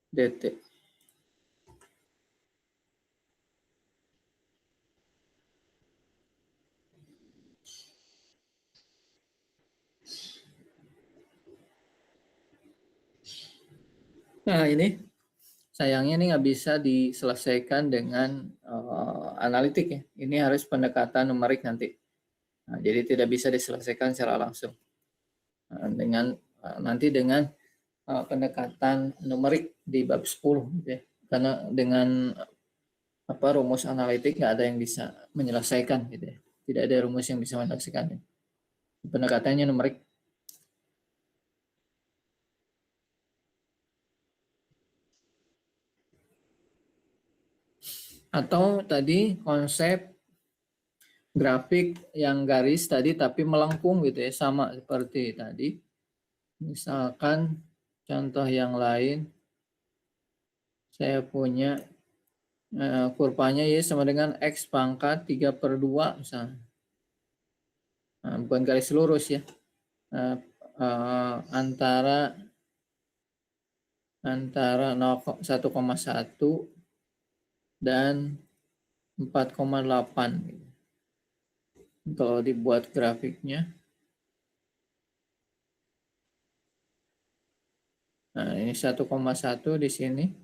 dt. Nah, ini sayangnya ini nggak bisa diselesaikan dengan analitik ya. Ini harus pendekatan numerik nanti. Nah, jadi tidak bisa diselesaikan secara langsung. Nanti dengan pendekatan numerik di bab 10 gitu ya. Karena dengan rumus analitik nggak ada yang bisa menyelesaikan gitu ya. Tidak ada rumus yang bisa menyelesaikannya. Pendekatannya numerik. Atau tadi konsep grafik yang garis tadi tapi melengkung gitu ya, sama seperti tadi. Misalkan contoh yang lain, saya punya kurvanya Y sama dengan X pangkat 3/2 misalnya. Nah, bukan garis lurus ya. Antara 1,1 dan 4,8 gitu. Kalau dibuat grafiknya. Nah, ini 1,1 di sini.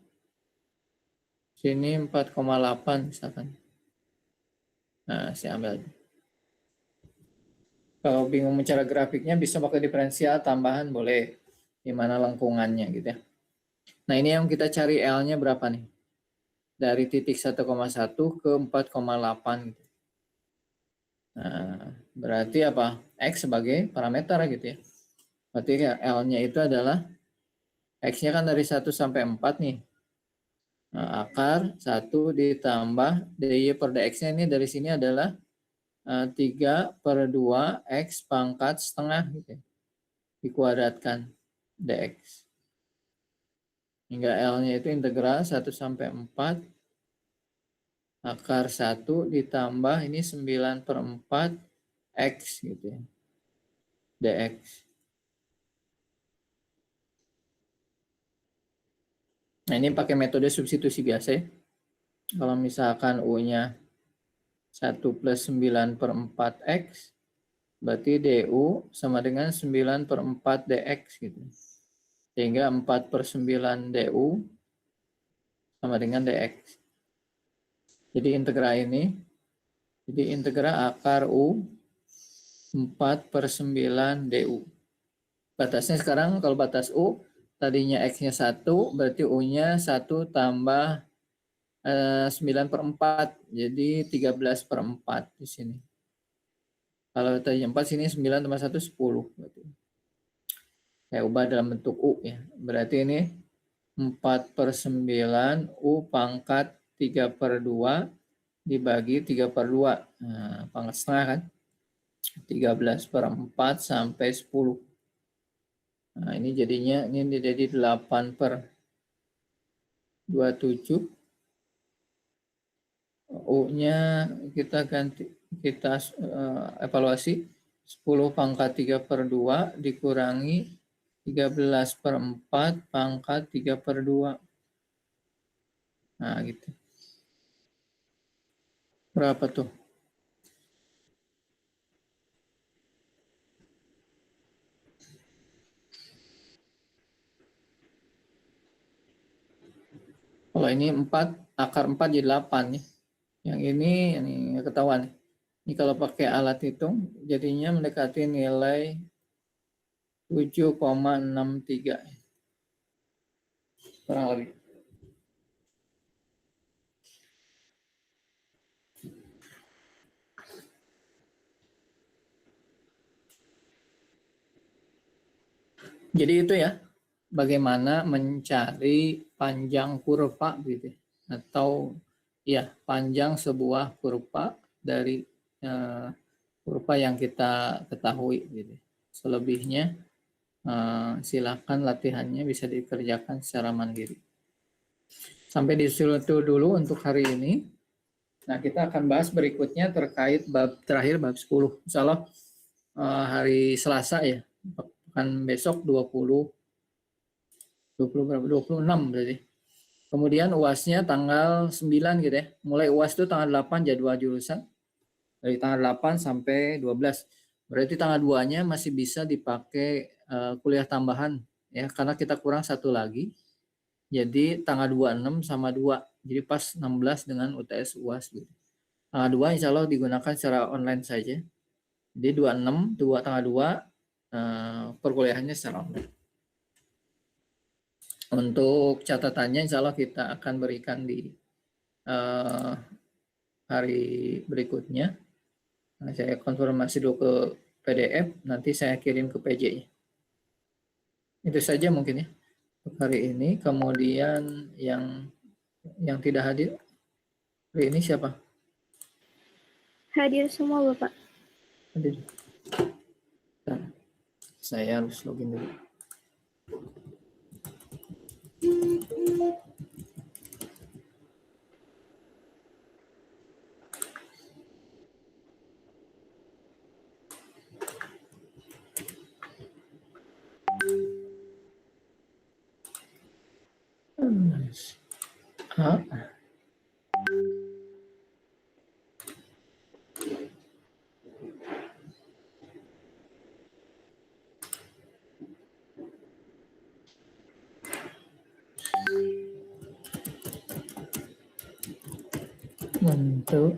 Sini 4,8 misalkan. Nah, saya ambil. Kalau bingung cara grafiknya bisa pakai diferensial tambahan boleh. Gimana lengkungannya gitu ya. Nah, ini yang kita cari L-nya berapa nih? Dari titik 1,1 ke 4,8 gitu. Nah, berarti apa? X sebagai parameter gitu ya. Berarti L-nya itu adalah X-nya kan dari 1 sampai 4 nih. Nah, akar 1 ditambah DY per DX-nya ini dari sini adalah 3/2 X pangkat setengah gitu ya. Dikuadratkan DX. Hingga L-nya itu integral 1 sampai 4 akar 1 ditambah ini 9/4 X gitu ya. DX. Nah, ini pakai metode substitusi biasa ya. Kalau misalkan U-nya 1 plus 9/4 X, berarti DU sama dengan 9/4 DX gitu. Sehingga 4/9 DU sama dengan DX. Jadi integral ini, jadi integral akar U 4/9 DU. Batasnya sekarang kalau batas U, tadinya X-nya 1, berarti U-nya 1 tambah 9/4, jadi 13/4 di sini. Kalau tadinya 4, sini 9 tambah 1, 10. Berarti. Saya ubah dalam bentuk U ya. Berarti ini 4/9 U pangkat 3/2 dibagi 3/2. Nah, pangkat setengah kan. 13/4 sampai 10. Nah, ini jadinya ini jadi 8/27. U-nya kita ganti, kita evaluasi 10 pangkat 3/2 dikurangi 13/4 pangkat 3/2. Nah, gitu. Berapa tuh? Kalau ini 4, akar 4 jadi 8 nih. Yang ini nggak ketahuan. Ini kalau pakai alat hitung, jadinya mendekati nilai 7,63. Kurang lebih. Jadi itu ya, bagaimana mencari panjang kurva gitu, atau ya panjang sebuah kurva dari kurva yang kita ketahui gitu. Selebihnya silakan latihannya bisa dikerjakan secara mandiri. Sampai di situ dulu untuk hari ini. Nah, kita akan bahas berikutnya terkait bab terakhir, bab 10. Insya Allah hari Selasa ya, kan besok 26 berarti. Kemudian UASnya tanggal 9 gitu ya. Mulai UAS itu tanggal 8 jadwal jurusan. Dari tanggal 8 sampai 12. Berarti tanggal 2-nya masih bisa dipakai kuliah tambahan ya, karena kita kurang satu lagi. Jadi tanggal 26 sama 2. Jadi pas 16 dengan UTS UAS gitu. Tanggal 2 insya Allah digunakan secara online saja. Jadi 26, tanggal 2 perkuliahannya secara online. Untuk catatannya insya Allah kita akan berikan di hari berikutnya. Nah, saya konfirmasi dulu ke PDF, nanti saya kirim ke PJ-nya. Itu saja mungkin ya untuk hari ini. Kemudian yang tidak hadir hari ini siapa? Hadir semua Bapak. Hadir. Bentar. Saya harus login dulu. Ah. Mantap.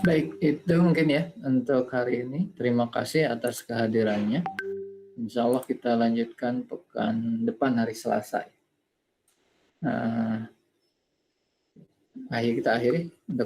Baik, itu mungkin ya untuk hari ini. Terima kasih atas kehadirannya. Insya Allah kita lanjutkan pekan depan hari Selasa. Akhir kita akhiri.